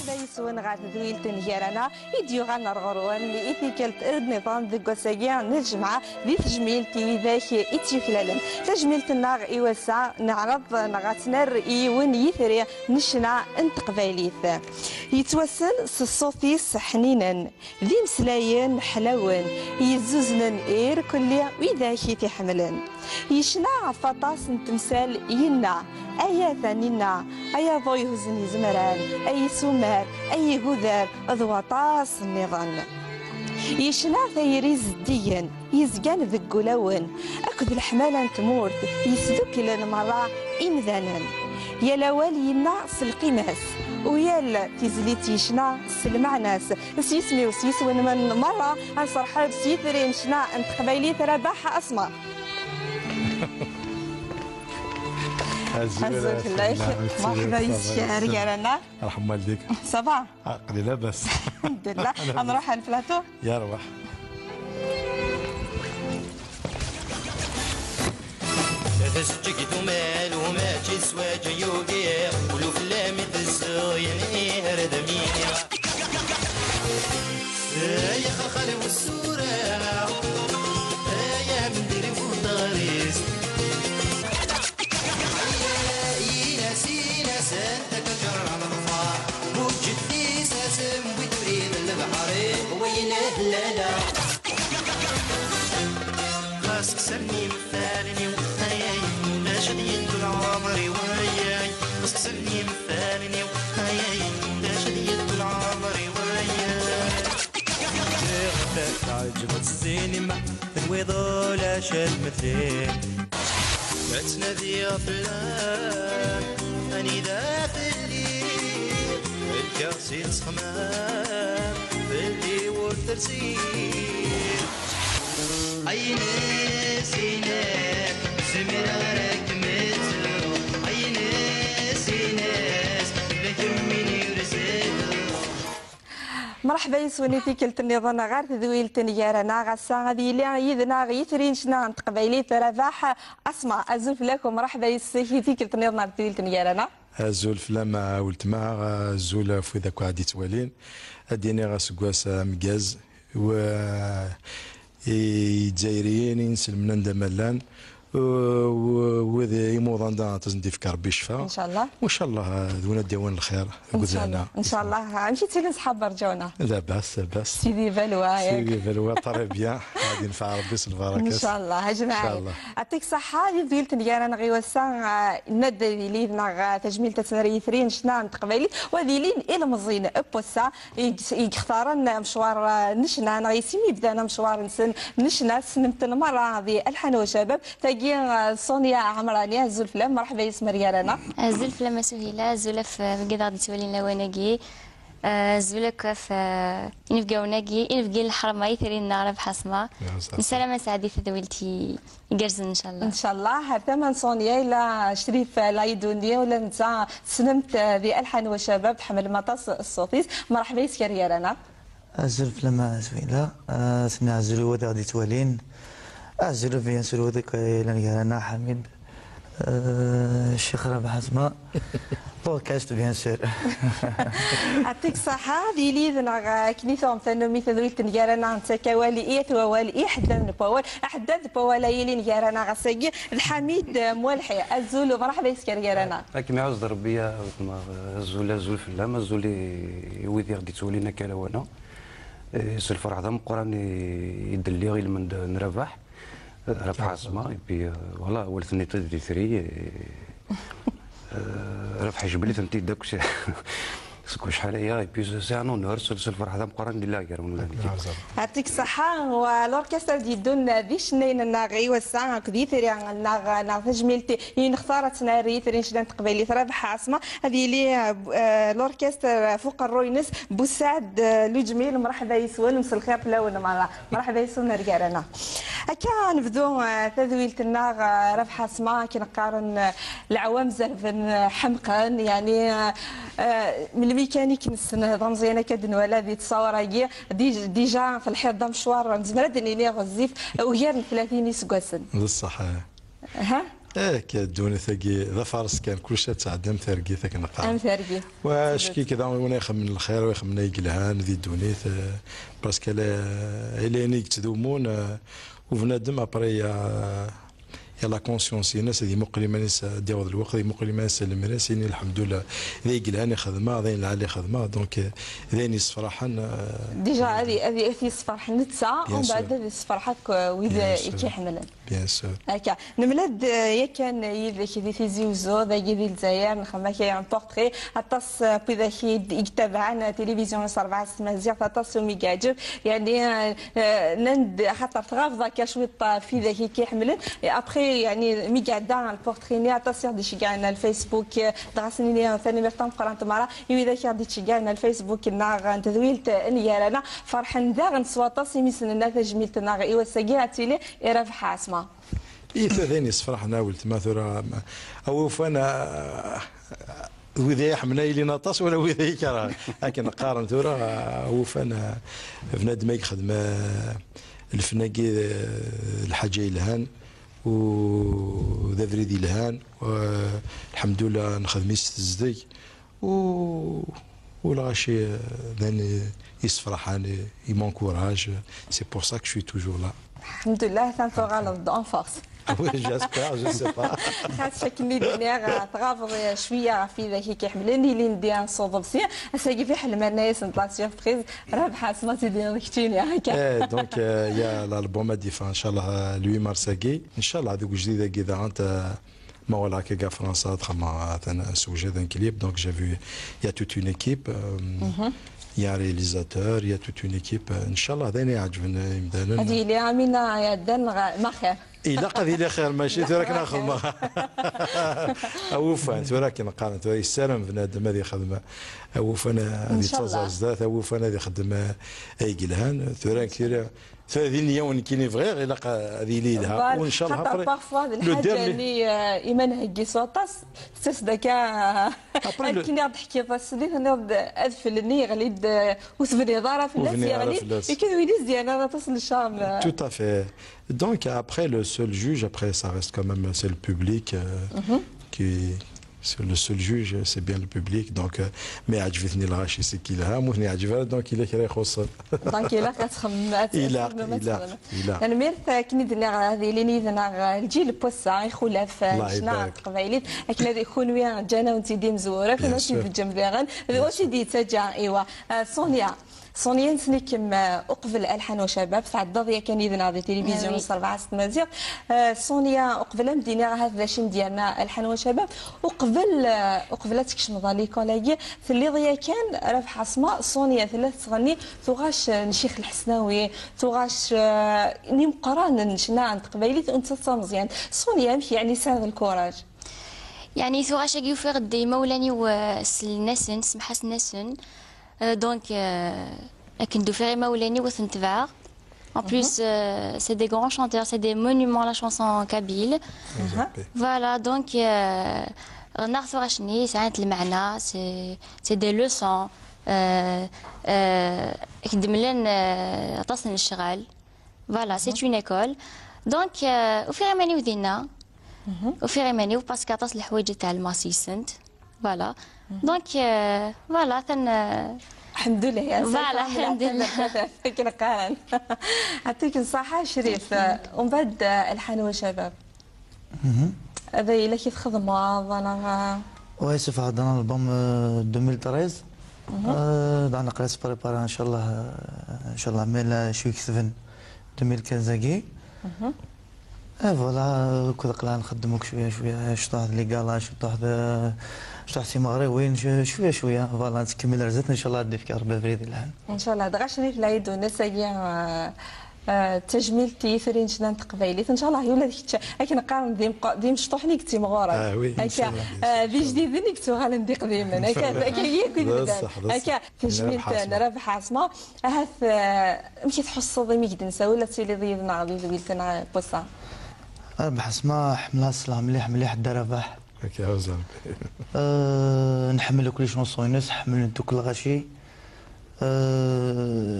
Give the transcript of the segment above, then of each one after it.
مرحبا يسون غاد ذويل تنجارنا يديو غانا رغروان إثيكالت النظام ذي قوساقيا نجمع ذي تجميلتي ذاك إتيكلالن تجميلتنا إيواسا نعرض نغاتنر إيوان يثري نشنا انت قبايليث يتوسل سصوفيس حنينا ذي مسلاين حلاون يزوزنن إير كلي وذاك تحملن يشنا فطاس تمثال ينا أي ثانينا أي ضوي هزني زمران أي سمار أي قذار ضواطاس النظام يشنا ثيريز ديا يزقان ذقلون أكد الحمالة تمورت يسدك للمرا إمذانا يا لوالينا سلقيماس ويا تيزليت يشنا سلمعناس سيسمي وسيس من مرة أنصرحاب سيثرين شنا أنت قبايلي ترباح أسمر عزوز الله مرحبا يسكر يا رنا رحم والديك صباح عقلي لاباس الحمد لله نروح على البلاطو يا رواح تسجكت مال وما تسوى جيوقي ولو فلامي تسويني هرد ميني يا خلخل والسورة يا مدري وطاريس سينا سنتك جرع مرفع موجد في ساسم وتريد البحرين وين هلالا خاصك سني مثالني وخياي لا شديد طول عمري وياي خاصك سني مثالني وخياي لا شديد طول عمري وياي تعجبت السينما تنوي ضولا شاد مثلي لا تنادي يا فلان أني ذا في الليل الكاسي الصخمان في اللي والترسيل أي ناس زمرارك مثلو أي ناس لكن مني رسالو مرحبا يسونيتي كلت النظام غير ذويل تنيارنا غسا غادي اللي يذنا غيثرين شنا انت قبايلي ترباح اسمع ازوف لكم مرحبا يسيتي كلت النظام ذويل تنيارنا زول فلما ولت مع زول في ذاك عادي توالين اديني غاسكواس مكاز و الجزائريين نسلمنا ندملان وذي موضان تزندي في كربي الشفاء ان شاء الله وان شاء الله دونا ديوان الخير ان شاء الله ان شاء الله مشيتي لصحاب رجعونا لا باس لا باس سيدي فالوا سيدي فالوا طري بيان غادي نفع ربي البركه ان شاء الله هاج معايا ان شاء الله يعطيك الصحه يدير تنيانا غيوسا ند لينا تجميل تسنريثرين شنا نتقبلي وذيلين الى مزين بوسا يختارن مشوار نشنا غيسيمي بدانا مشوار نشنا سنمت المره هذه الحان وشباب تاقي صونيا عمراني الزلفلام مرحبا يسمر يا رنا الزلفلام سهيله زلف بقيت غادي تولي لواناكي زولك في ينفقاوناكي ينفقي الحرمه يثرين نعرف حسمه نسلام سعدي في دويلتي يقرزن ان شاء الله ان شاء الله ثمن صونيا الى شريف لايدوني ولا نتا سنمت ذي الحان وشباب تحمل مطاس الصوتيس مرحبا يسكر يا رنا الزلفلام سهيله سمع الزلو غادي توالين أعزل في سلوذك إلى أنا حميد الشيخ رابح حسماء بودكاست بيان سور يعطيك الصحة دي ليذنا كنيسة مثلا مثل تنجارنا نتكوالي إيه ثوالي حدد بوال أحدد بوال يلي نجارنا غسقي الحميد مولحي الزول مرحبا يسكر جارنا لكن عاوز ربيا الزول في اللام الزول ويدي غادي تولينا كلاوانا الفرح هذا مقران يدلي غير من نربح ربح اسماء بي والله ولثني تدري ثري ربح جبلي تنتي داك شحال هي بي سانو نهار الفرح هذا مقران لله كرم يعطيك الصحة والأوركسترا ديدون ذي شنين ناغي والساعة كذي ثري ناغ تجميلتي نختارت ناري ثري شدان تقبلي ربح اسماء هذه لي الأوركسترا فوق الروينس بوسعد لجميل مرحبا يسوون مسا الخير لون مرحبا يسوون رجالنا كان نبدو تذويلة الناغ ربح اسماء كي نقارن العوام زرفن حمقان يعني من الميكانيك نسن ضمزينا كدن ولا ذي تصور ديجا في الحيط مشوار نزمر دني غزيف وغير 30 سكواسن بصح ها كدوني ثقي ذا فارس كان كل شيء تعدم ثرقي ثاك نقال ام ثرقي واش كي كذا وانا يخمن الخير ويخمن يقلعان ذي دونيت باسكو الا نيك تذومون وبنادم ابري يا لا كونسيونس الناس هذه مقلمه ناس ديال الوقت هذه مقلمه ناس الناس الحمد لله ذي يقلعان خدمه ذي العالي خدمه دونك ذي صفراحا ديجا هذه في صفرح نتسا ومن بعد هذه صفرحك واذا كيحملن بيان سور هكا نملاد يا كان يذاك ذي في زيوزو ذا ذي الجزائر نخمم كي ان بورتري عطاس بيذا كي يتابعنا تلفزيون 4 مزيان عطاس ميكاجب يعني نند خاطر تغافضا كشويط في ذاك كيحملن ابخي يعني مي قاعده البورتري ني عطاس يردي شي كاع الفيسبوك دغاسني ثاني مرتين قرانت مرة يذا كي يردي شي كاع الفيسبوك ناغ تذويلت نيارانا فرحان داغ نصواطاس يمسنا تجميلت ناغ ايوا ساكياتيلي يرف حاسمه ثاني صفراح ناولت ما ثرا او فانا وذا يحمنا لي نطاس ولا وذا يكره لكن قارن ثرا هو فانا بنادم يخدم الفناقي الحاجه الهان وذا فريدي الهان والحمد لله نخدم يستزدي ولا غاشي ذاني يصفرحاني يمونكوراج سي بور سا كو شوي توجور لا الحمد لله تنفغال ان فورس وي جاسبير جو سي با خاطر شكلني دنيا تغافض شويه في ذاك كيحملني اللي ندير نصوب بسيا اساكي في حلم الناس نطلع سيربريز راه بحال ما تدير كتيني هكا دونك يا الالبوم ديفا ان شاء الله لوي مارساكي ان شاء الله هذوك جديده كذا انت ما ولا كا فرنسا تخما سوجي ذا كليب دونك جا فيو يا توت اون ايكيب il y a un réalisateur, il y a toute une équipe. Inch'Allah, دايني عجبنا يمدانا. هذه اللي عاملنا يا دان ما خير. إلا قضي لي خير ماشي تراك ناخذ ما. أوفا تراك نقارن تراك السلام بنادم هذه خدمة. أوفا هذه تصاص ذات أوفا هذه خدمة أي قلهان تراك كثير. فهذه اليوم كاين فغير إلا هذه ليلها وإن شاء الله حتى بارفوا الحاجة اللي إيمان هكي صوتاس تسدكا كي نقعد نحكي فاسدي نقعد أدفلني غليد وثبني ضارة في الناس غليد كي ويليز ديال أنا تصل الشام tout à fait donc après le seul juge après ça reste quand même c'est le public qui c'est le seul juge c'est bien le public donc ما عجبتني الغاشي سي كي لها مو عجبها دونك إلا كي يخص دونك إلا كتخمم إلا أنا ميرت كني دنا هذه اللي ندنا الجيل بوسا يخلف شنا قبايليت لكن هذه خونويا جانا ونتي مزوره كنا في الجنبيغان واش دي تجا ايوا سونيا نسنيكم اقبل الحان وشباب فعض كان يذنا في تلفزيون 4 مزيغ سونيا اقبل مدينه هذا شن ديالنا الحان وشباب اقبل تكشم ظالي كولاجي في اللي ضيا كان راه حصمه سونيا ثلاث تغني ثغاش نشيخ الحسناوي ثغاش نيم قران نشنا عند قبيلي انت مزيان سونيا مشي يعني ساعد الكوراج يعني ثغاش يوفر دي مولاني والناسن سمحاس ناسن donc avec une douceur maoulani ou s'entevard. En plus, c'est des grands chanteurs, c'est des monuments à la chanson kabyle. Voilà, donc Narth Rachni, c'est un المعنى, c'est des leçons. كدملن تصل الشغال. Voilà, c'est une école. Donc au fur et à mesure ودينا au fur et à mesure parce que تصل الحوايج تاع الماسيسنت. Voilà. Donc voilà, الحمد لله يا فوالا الحمد لله كنا قارن يعطيك الصحة شريف ومن بعد الحان وشباب هذا إلا كيف خدمة أنا ويسف عندنا البوم 2013 دعنا قريت بريبارا إن شاء الله عمل شوي كسفن 2015 كي فوالا كذا قلنا نخدموك شويه شطح لي قالا شطح شطح سي مغربيين شويه فوالا تكمل رزتنا ان شاء الله ندير فيك ربي فريد الحال ان شاء الله دغاشني في العيد ونسايا تجميلتي فرين شنان تقبايليت ان شاء الله يولد هكا نقارن ديم شطوحني كنتي مغوره هكا ذي جديد كنتو غندي قديما هكا هي كنت هكا تجميلت رابح عاصمه هاث مشي تحس ضيمي كد نسا ولا تسيلي ضيفنا ضيفنا بوسا ربح اسماء حملها السلام مليح دا رباح هكا هوزا نحمل كل شونسون نحمل دوك الغاشي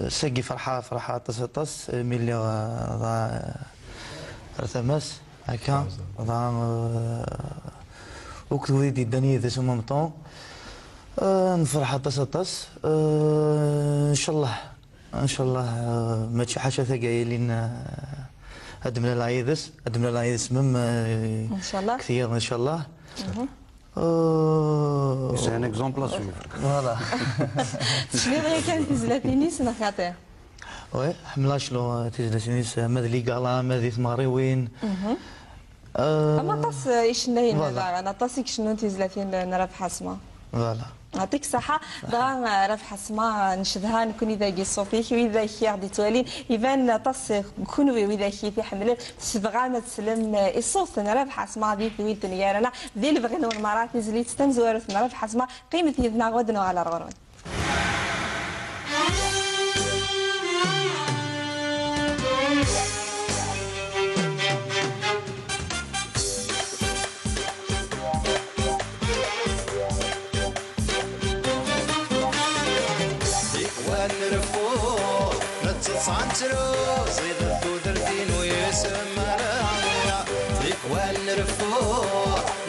ساقي فرحة طس ملي ثماس هكا وقت وليدي داني ذا سو ميم طون نفرح اطاس ان شاء الله ماشي حاجه ثقيله لين ادمنا العيدس مم ان شاء الله كثير ان شاء الله سي ان اكزومبل اسويفر فوالا شنو بغي كان تزلاتينيس نخاطر وي حملا شنو تزلاتينيس ماذلي قالا ماذي ثماري وين اما طاس يشناين انا طاسك شنو تزلاتين نرف حسمه فوالا يعطيك الصحة بغا رفح السما نشدها نكون إذا كي صوفيك وإذا كي غادي توالين يبان طاس نكون وإذا كي في حمل تبغى ما تسلم الصوت رفح السما ذي ثويل تنيارنا ذي اللي بغينا المرات نزلي تستمزورت رفح السما قيمة يدنا غدنا على الغرون. صانترو صيد الدودرتين ويسمى العمرة ذيك والنرفو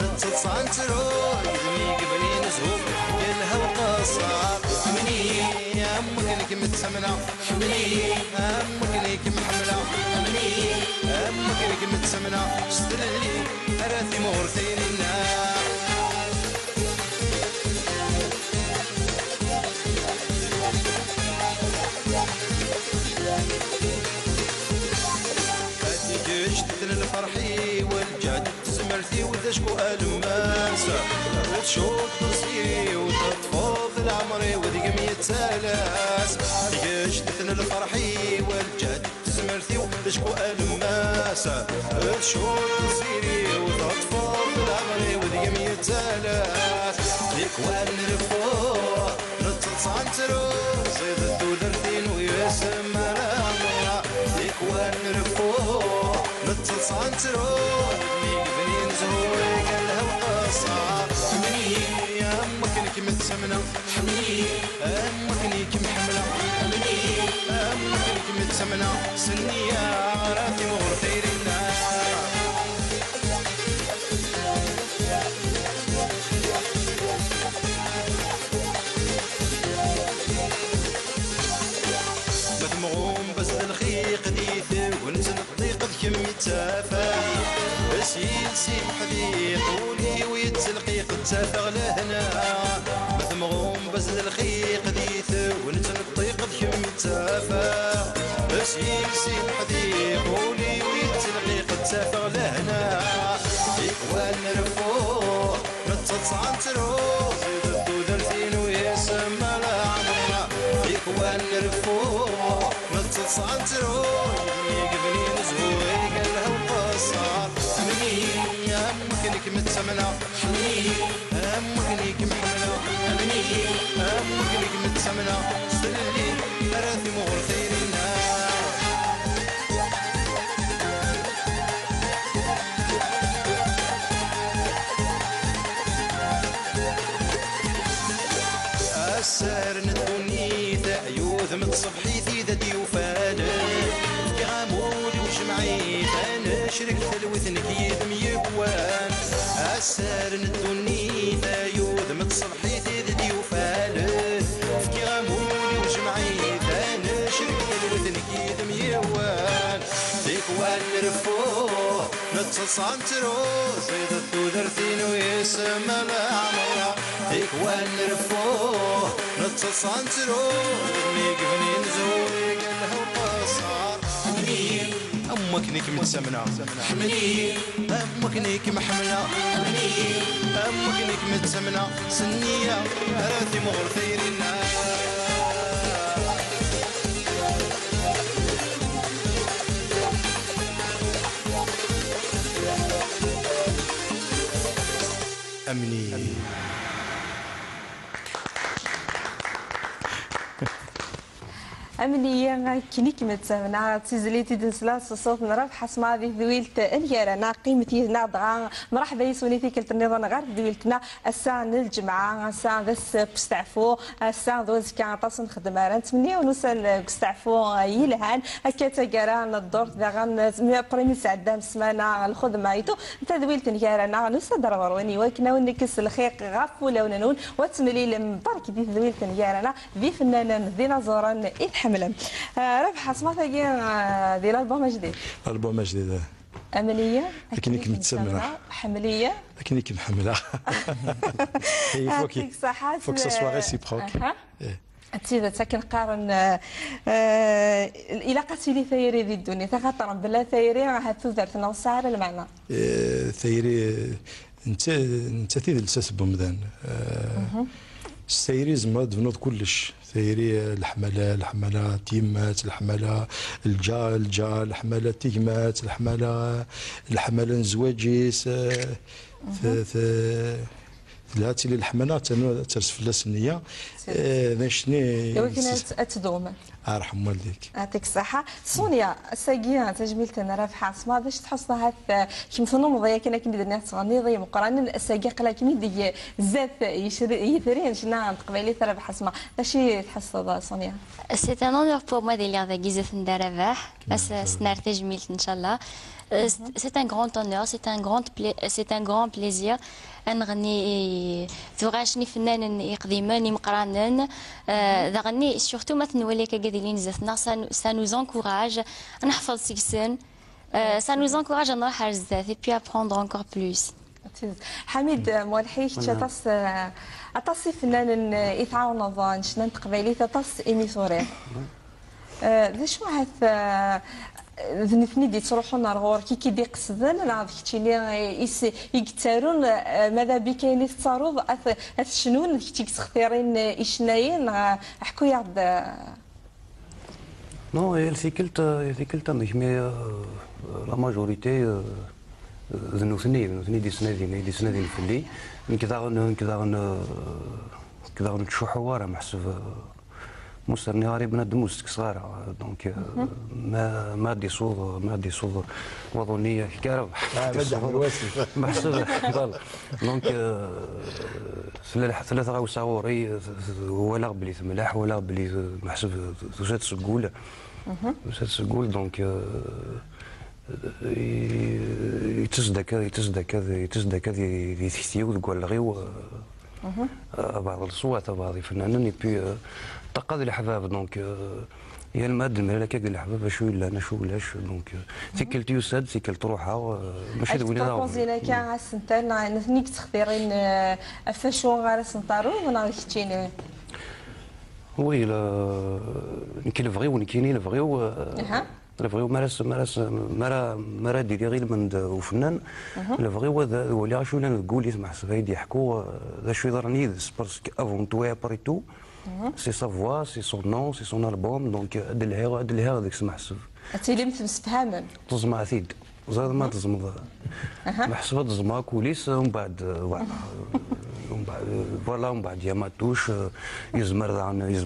نتصل صانترو يدمي قبلين زهوب يلها وقصار حمني أمك لك متسمنة حمني أمك لك محملة حمني أمك لك متسمنة اشتري أراثي مورثين النار الفرحي والجاد زمرتي وذشكو الماسة وتشوف تصيري وتطفوض العمري وذيك 100 سلاس يشتتن الفرحي والجاد زمرتي وذشكو الماسة وتشوف تصيري وتطفوض العمري وذيك 100 سلاس ذيك والنرفو نتصانترو زيد الدودرتين ويسمى العمرة ذيك والنرفو صانترو ميك بنين زهوري قالها وقصار حمني يا امك انك متسمنه حمني امك انك محمله حمني امك انك متسمنه سني يا غراتي مغر خير النار مدمغوم بس الخيق ديث ونزل ضيق كم يتافى بس يلسي حديق ولي ويتسلقيق تافى لهنا مدمغوم بس الخيق ديث ونزل ضيق كم يتافى بس يلسي حديق ولي ويتسلقيق تافى لهنا إكوان نرفو نتصانترو زيد الدودرتين ويسمى العمرة إكوان نرفو نتصانترو يقبلين زهوري قالها وقصار حمني أمك لك متسمنة حمني أمك لك محملة حمني أمك لك متسمنة سلي أراثي مغر خير النار السهر ندوني ثأيوث متصبحي ذي ذدي وفالك غامولي وجمعي انا شرك ثلوثنك يدم يبوان السهر ندوني ثايوث متصبحي ذي ذدي وفالك غامولي وجمعي انا شرك ثلوثنك يدم يبوان ذيك والنرفو نتصانترو زيد الدودرتين ويسمى العمرة ذيك والنرفو نتصانترو ميك بنين زوري قالها وقصار حمني أمك نيك متسمنة حمني أمك نيك محملة حمني أمك نيك متسمنة سنية أراثي مغر خير النار أمني أمنية كنيك متسمنا تزليتي دنسلا صوت نرف حسما ذي ذويلت اليارنا قيمتي ناضغا مرحبا يسوني في كلت النظام غير ذويلتنا الساعة الجمعة الساعة ذس كستعفو الساعة ذوز كان تصن خدمة نتمنى ونوصل كستعفو يلهان هكا تقرا الدور ذا بريمي سعدام سمانة الخدمة يتو تذويلت اليارنا نوصل درورواني وكنا ونكس الخيق غاف ولا ونون وتملي لمبارك ذي ذويلت اليارنا ذي فنانا ذي زوران حملا ربح اسمها ثقي ذي الالبوم جديد الالبوم جديد امنيه لكنك متسمنه حمليه لكنك محمله هي فوكي فوك سوا ريسيبروك تيذا تاكن قارن الى قتيلي ثيري ذي الدنيا تخاطر بلا ثيري راه تذرت نوصار المعنى ثيري انت تيذ الساس بومدان السيري زعما تبنوض كلش ثيري الحمله تيمات الحمله الجا الحمله تيمات الحمله نزواجيس ثلاثه الحمله ترسف فلاس النيه شني ولكن تدوم ارحم والديك يعطيك الصحه سونيا ساقيه تجميلت انا راه في حاسمه باش تحس هذا كيما فنون مضيا كنا كندير تغني ضي مقرن الساقيه قلا كيما دي زاف يثرين شنا قبيلي ترى بحسمه اش تحس سونيا سي ان اونور بور موا ديال هذا كيزه ندربح بس سنار تجميلت ان شاء الله c'est un grand honneur c'est un grand plaisir نغني ثوراشني فنان يقديمان مقرانن ذا غني سورتو ما تنولي كقادلين زثنا سا نوز انكوراج نحفظ سيكسن سا نوز انكوراج نروح على بزاف اي بي ابروندر انكور بلوس حميد مولحيش اطاس فنان يتعاون ظن شنان تقبيلي تطاس ايمي ثوري ذا شو هذا ذنثني دي تروحون نغور كي دي قصدن راه كتشيني يكثرون ماذا بك اللي تتصارض شنون كي تختارين إشناين احكوا يعد نو الثيكلت مي لا ماجوريتي ذنوثني دي سنادين في اللي كذا نتشوحوا راه محسب مسترني غاري بنادم صغيره دونك ما دي صوت وطنيه كارب محسوب دونك ثلاثه غاوساوري ولا بلي ملاح ولا بلي محسوب زاد سقول دونك يتزدك هذه ثيو تقول غيو بعض الصوات بعض الفنانين بي تقاضي الحباب دونك هي الماده الملكه ديال الحباب شو الا انا شو ولاش دونك تيكلت يساد تيكلت روحها ماشي دويني راه بوزينا كاع سنتان نثنيك تختارين افاشو غير سنطارو ولا كتشيني وي نكيل فغيو نكيني الفغيو الفغيو مرا ديري غير من وفنان الفغيو ولي غاشو نقول يسمع سفايد يحكوا ذا شو يضرني باسكو افون تو ابري تو سي سا فوا سي سون نون سي سون البوم دونك دلها هذاك سمع سف تيلي متفهمن تزمع ثيد زاد ما تزمض محسوبه تزمع كوليس ومن بعد فوالا ومن بعد يا ما توش يزمر عن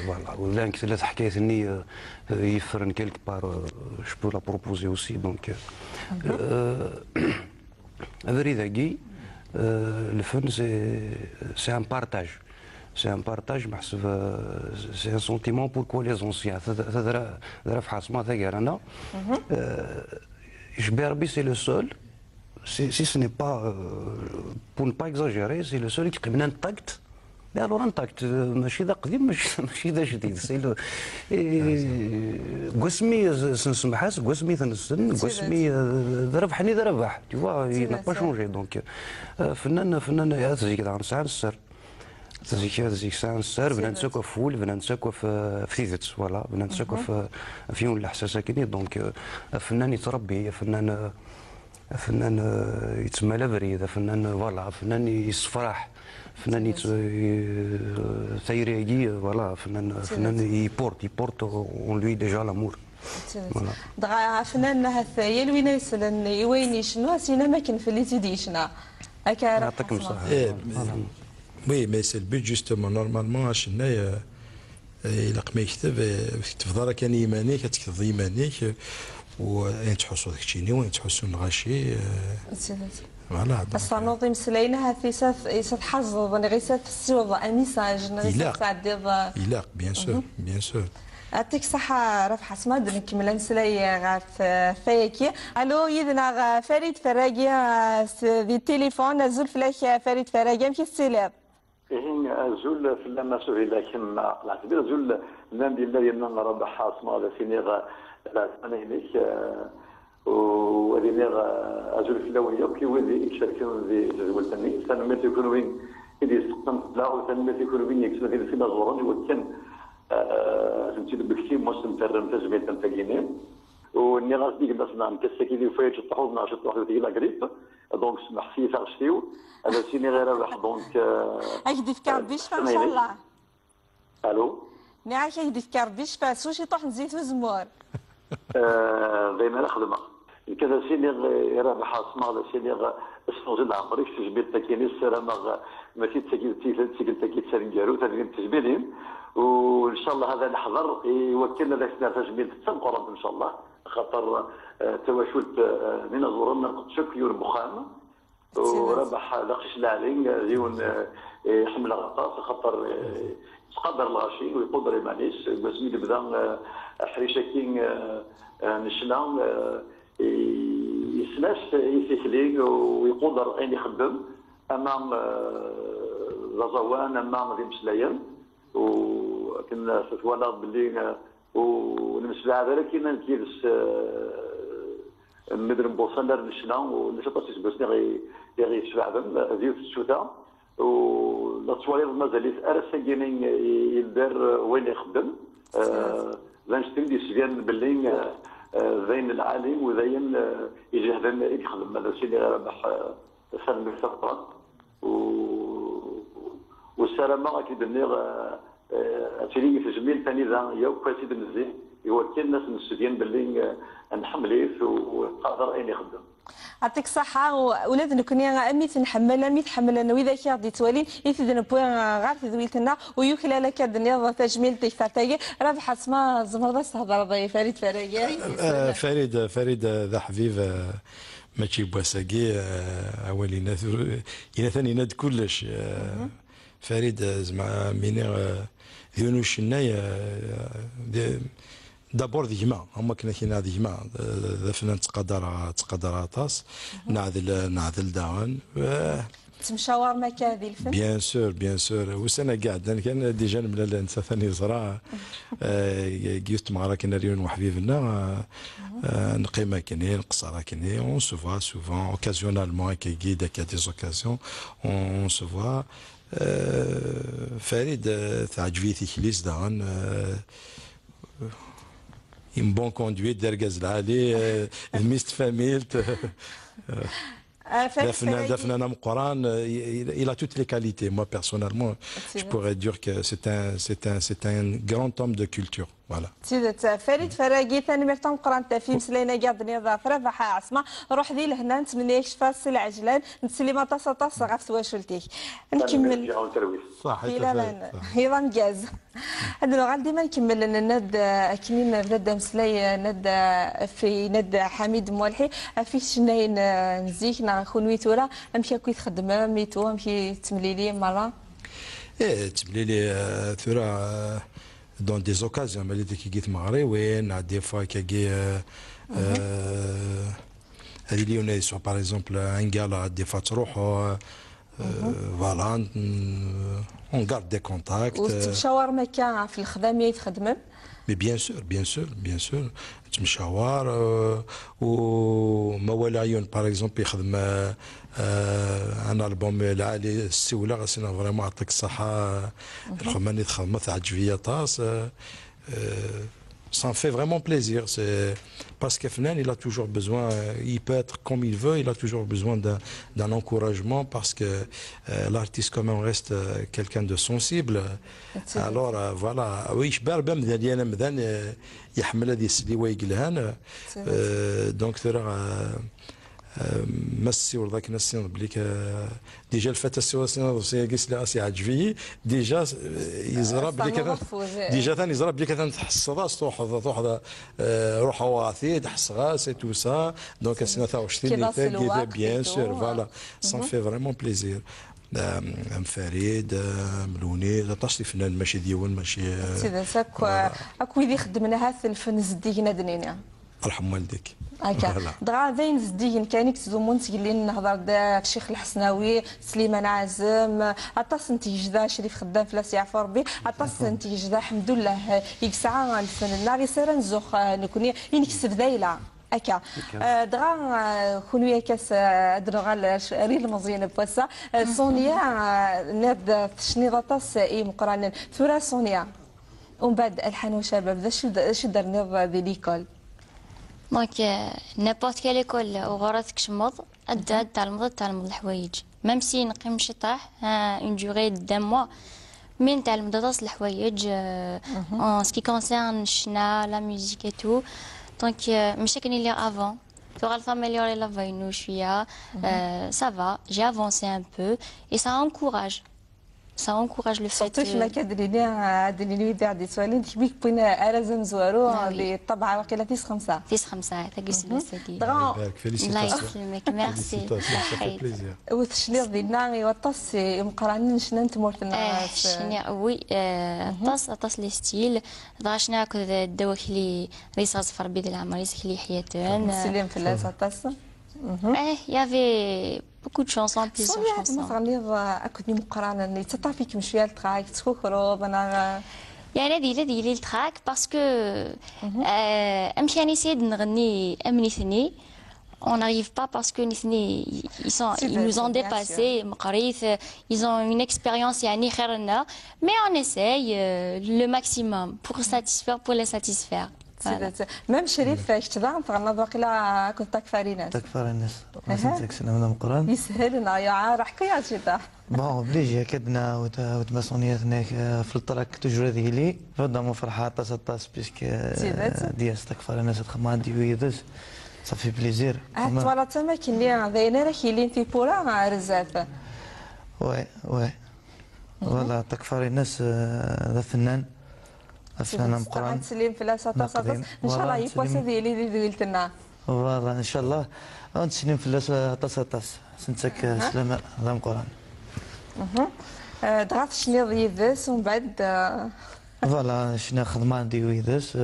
فوالا ولا ثلاث حكايات اني يفرن كيلك بار جو بو لا بروبوزي اوسي دونك هذا ذاكي الفن سي ان بارتاج c'est un partage c'est un sentiment pourquoi les anciens هذا في حاسمه ثقير انا جبيربي c'est le seul si ce n'est pas pour ne pas exagérer c'est le seul qui قبنا نطقت لا لو نطقت ماشي ذا قديم ماشي ذا جديد سي قسمي سنسمحاس قسمي ثنسن قسمي ذربحني ذربح tu vois il n'a pas changé donc فنان يا زي كذا نسعى السر زيك ساعة السر بنا نساكو فول بنا نساكو في ثيثت فوالا بنا نساكو في يوم الحساسة كني دونك فنان يتربي فنان يتمالى بريد فنان فوالا فنان يصفرح فنان ثيريجي فوالا فنان يبورت اون لوي ديجا لامور دغا فنان هذا يلوي نيسلن يويني شنو سينا ما كان في اللي تيديشنا هكا يعطيكم الصحة Oui, mais c'est le but justement. Normalement, à Chenay, إلا ما يكتب تكتب ضرا كان يمانيك تكتب يمانيك وين تحسوا ذاك الشيء وين تحسوا نغاشي فوالا الصنوطي مسلينها في سات حظ غير سات السوض ميساج غير تعدي إلا بيان سور بيان سور يعطيك الصحة رفح صمد نكمل نسلي غاف فايكي الو يدنا فريد فراجي ذي التليفون زول فلاش فريد فراجي مشي السلام زول في لما سوي لكن العتبير زول الحمد لله يمنا ربح اسماء هذا سينيغ لا انا هناك وهذه ازول في الاوليه وكي ودي يشاركون في جدول الثاني سنه تكون وين يدي سقطن لا وسنه تكون وين يكسب في الفينا زوران وكان فهمتي بكثير مسلم ترم تجميل تنتقينين وني غاس ديك الناس نعم كسكي لي فايت تحوض نعرف تروح في لا غريب دونك سمح فيه تاغشتيو هذا سيني غير ربح دونك هكذا فكر بيش ان شاء الله الو نعم هكذا فكر بيش فاسوش يطيح نزيد وزمور دائما نخدمها كذا سيني ربح اسمع هذا سيني استوزن العمري في تجميل تكيني السلامه ماشي تسجيل تكيت سرنجارو تجميلين وان شاء الله هذا نحضر يوكلنا لسنا تجميل تنقرب ان شاء الله خاطر تواشلت من زورنا شكيور مخام وربح لقش العلين ديون يحمل غطاس خاطر تقدر الغاشي ويقدر يمانيس واسمي بدا حريشكين نشنا يسلاش يسيخلين ويقدر غير يخدم امام رزوان امام ذي مسلايين وكنا ستوالا باللي ونمسلا هذا كينا نكيرس مدرن بوصلنا للشنا ونشطا تسبسني غي يسفعهم زيوت السوتا والتصوير مازالت ارسا جينين يدار وين يخدم لانشتم دي سفيان باللي ذين العالم وذين يجهدن يخدم هذا الشيء اللي ربح سلم الفترة والسلامة أكيد النير أتريني في جميل ثاني ذا يوم كويسي بالنزيه يوكل الناس من السوديان باللي نحمليه وقادر أين يخدم. يعطيك الصحة ولادنا كنا أميت نحمل أميت حمل أنا وإذا كي غادي توالين يفيدنا بوين غير في ذويلتنا ويوكل على كاد النيضة تجميل تيفتاقي رابح اسمها زمرضة تهضر ضي فريد فراقي فريد ذا حبيب ماشي بواساقي أولينا ثاني يناد كلش فريد زعما ميني ذيونوش النايا دابور ديما هما كنا كاين ديما ذا فنان تقدر عطاس نعذل داون تمشاور مكا ذي الفن بيان سور وسنا قاعد كان ديجا من الانسى ثاني زرا قيوت مع كنا ريون وحبيبنا نقيمه كني نقصره كني اون سو فوا سوفون اوكازيونالمون كي دي زوكازيون اون سو فوا فريد تعجبي ثيكليس داون une bonne conduite d'Ergaz Lali, Mist Famille. Dafnana Moukoran, il a toutes les qualités. Moi, personnellement, je pourrais dire que c'est un grand homme de culture. Voilà. سيدة فريد فراقي ثاني مرتم قرانتا في مسلينا قاعدني ظافرة فحا عصمة روح ذي لهنا نتمنى يكشف السل عجلان نتسلي ما تصا غاف تواشلتي نكمل صح هي مجاز هذا غادي ديما نكمل لنا ند كيما بدا مسلي ند في ند حميد مولحي في شناين نزيك نخونوي تورا امشي كي تخدم ميتو امشي تمليلي مرة تمليلي ثورة dans des occasions mais qui git maré oui na des fois qui اللي sur par exemple un gala des fois تروح voilà on garde des contacts وتمشاور مكان في الخدمه يتخدم mais bien sûr تمشاور وموال عيون باغ اكزومبل يخدم ان البوم العالي السوله غاسينا فريمون يعطيك الصحه الخماني تخدم تعجب فيا طاس ça me fait vraiment plaisir c'est parce que Fnan il a toujours besoin il peut être comme il veut il a toujours besoin d'un encouragement parce que l'artiste quand même reste quelqu'un de sensible alors voilà oui شبار بمذا انا مذان يحمل هذه السليوه يقلهان دونك ترى مسي ورضاك نسي بليك ديجا الفتى السواسي قيس لي اسي عجبي ديجا يزرى بليك ديجا ثاني يزرى بليك ثاني تحصد توحد روح واثي تحصغا سي تو سا دونك سينا تاع وشتي كذا بيان سور فوالا سان في فريمون بليزير ام فريد ملوني طاشتي فنان ماشي ديوان ماشي سيدي اكو اللي خدمنا في الفن زدينا دنينا ارحم والديك هكا دغا زين زديين كانك تزومون تقلين نهضر داك الشيخ الحسناوي سليمان عازم عطاس نتيج ذا شريف خدام فلاس يعفو ربي عطاس نتيج ذا الحمد لله يكسع الفن ناري سير نزوخ نكوني ينكسب ذايله هكا دغا كونوا كاس دغا ريل مزيان بوسا سونيا ناد تشنيض طاس اي مقران ثورا سونيا ومن بعد الحان شباب ذا شو درنا ذي ليكول دونك نابورت كال ايكول وغراتك شمض تعلمض الحوايج ميم سي نقيم شطاح اون دوري دان موا من تعلمض طاس الحوايج ان سكي كونسيرن الشنا لا ميوزيك اي تو دونك ماشي كان اللي افون تغال فاميليوري لا فاينو شويه سافا جي افونسي ان بو اي سا انكوراج ça encourage le fait صوتي ما كدريني هاد اللي تاع دي سؤالين كبيك بينا ارزم زوارو بالطبعه واقيلا فيس 5 تاع قيس السدي الله يسلمك ميرسي وتشليض ديالنا يوطس مقرانين شنو نتمرتنا شنو وي طاس لي ستيل دغاشنا ناكل الدواء اللي ريس صفر بيد العمر يسكلي حياتون سليم في اللاس طاس il y avait beaucoup de chansons, plusieurs chansons. مثلا أكيد مقارنة اللي تطافيك مشوية التراك تفكروا بنا يعني هذه لي التراك باسكو أمشي نسيد نغني أمنيثني on n'arrive pas parce que ils nous ont dépassés ils ont une expérience يعني خيرنا mais on essaye le maximum pour les satisfaire. مام شريف كذا فغنض واقيلا كنت تكفاري ناس نسيتك سنة من القرآن يسهلنا يا راح كي جدا بون بليجي كدنا وتماسونياتنا في الطرق تجري ذي لي فدام فرحة طاس بيسك دياس تكفاري ناس تخمم دي ويدس صافي بليزير توالا تما كني ذاينا راه كاينين في بورا رزاف وي فوالا تكفاري ناس ذا فنان أفنان مقران تسليم في لاسا ان شاء الله يبقى سيدي اللي دويلت لنا فوالا ان شاء الله نسلم في لاسا طاس سنتك سلامة هذا مقران دغات شنو ضيدس ومن بعد فوالا شنو خدمان دي ويدس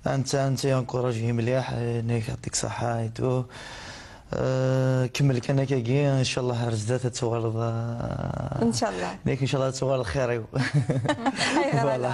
انت انكوراجي مليح انك يعطيك صحة ايتو كمل كان كاكي ان شاء الله رزدات تتوالد ان شاء الله ديك ان شاء الله تتوالد خير فوالا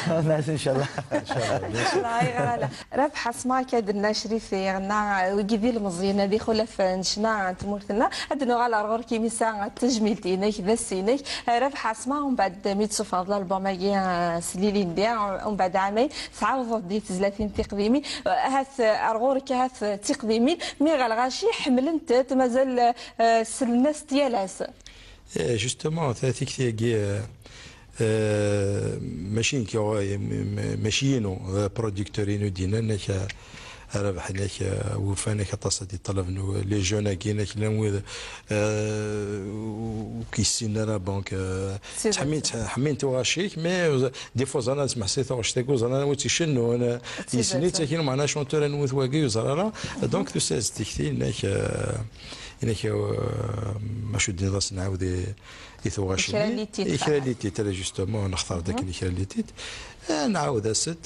ناس ان شاء الله ان شاء الله ربح اسماء كادنا شريفي غنا وكيدي المزينه دي خلف نشنا تمرتنا هاد على غور كيمي ساعه تجميلتينا كذا سينك ربح اسماء ومن بعد ميت فاضل البوماكي سليلين ديا ومن بعد عامين تعاوض دي 30 تقديمي هاث ارغورك هاث تقديمي مي غالغا شي حملنت مازال الناس ديالاس جوستومون ثلاثيك تيجي ماشين ماشينو بروديكتورين دينا انك ربح انك وفانا كتصدي طلب لي جون كاين كلام وكيسين انا بونك حميت واشيك مي دي فوا انا نسمع سي واش تاكوز انا وتي شنو انا يسني تاكين معنا شونتور نوث واقي وزرارا دونك تو ساز تكتي انك ماشو دي راس نعاود يثواشني إكراليتي ترى جوستومون نختار ذاك الإكراليتي نعاود أسد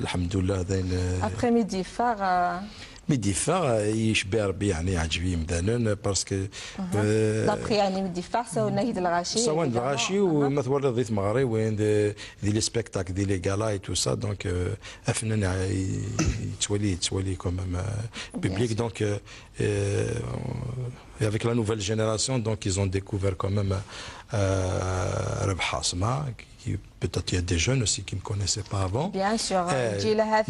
الحمد لله ذين أبخي ميدي فاغ ميدي فاغ يشبه ربي يعني عجبي مدانا باسكو دابخي يعني ميدي فاغ سوا نهيد الغاشي سوا الغاشي ومثلا ضيت مغري وين دي لي سبيكتاك دي لي غالا اي تو سا دونك افنان تولي كوم بيبليك دونك Et avec la nouvelle génération, donc ils ont découvert quand même Rabah Asma, qui peut-être il y a des jeunes aussi qui ne me connaissaient pas avant. Bien sûr.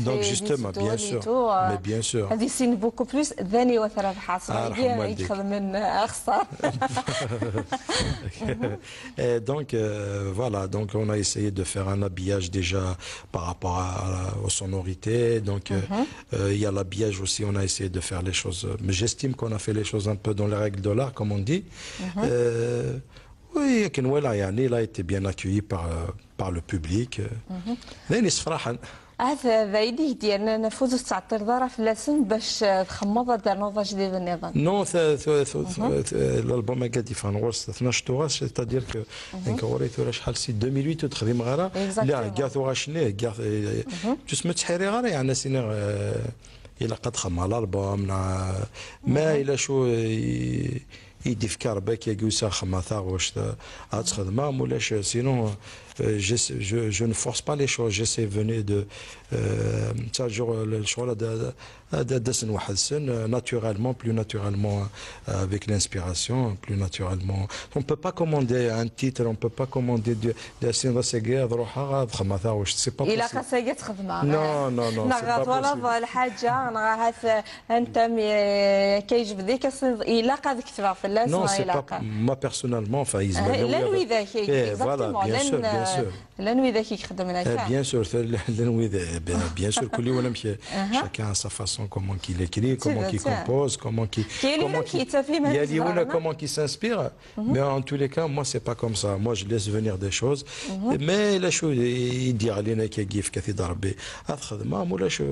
Donc justement, bien sûr. Mais bien sûr. هذه سين بوكو بلوس ذاني وثرى بحاصة يدخل من أخسر. Donc voilà, donc on a essayé de faire un habillage déjà par rapport aux sonorités. Donc il y a l'habillage aussi, on a essayé de faire les choses. Mais j'estime qu'on a fait les choses un peu dans les règles de l'art, comme on dit. Oui, voilà, il a été bien accueilli par le public. هذا يديك ديالنا نفوذ تعطر ضرا في اللسن باش تخمض دار نوضه جديد النظام. Non, l'album a قاعد يفانورس 12 توغاس c'est-à-dire que انك وريت ولا شحال سي 2008 تخدم غير لا كاع غاشني كاع جسم تحيري غير يعني سيني الى قد خم على الالبوم ما الى شو يدي فكر باك يا كوسا خماثا واش تخدم ولاش سينو je ne force pas les choses, j'essaie de venir de naturellement, plus naturellement avec l'inspiration, plus naturellement. On ne peut pas commander un titre, on ne peut pas commander de la scène de c'est pas possible. إلا خاصها تخدمها. Non, non, non, c'est pas possible. ولا الحاجة نغاها أنت كيجبد ذيك إلا قد كتبها في اللاس. Non, c'est pas moi personnellement, enfin ils لأنوي ذاك. Voilà, bien sûr, bien sûr. لأنوي ذاك يخدم لك. Bien sûr, bien sûr, chacun a sa façon, comment qu'il écrit, comment qu'il compose, comment qu'il s'inspire. Mais en tous les cas, moi, c'est pas comme ça. Moi, je laisse venir des choses. Mais la chose, il dit à l'ina qui a gif كثير ضربي أخذ ما ولا شو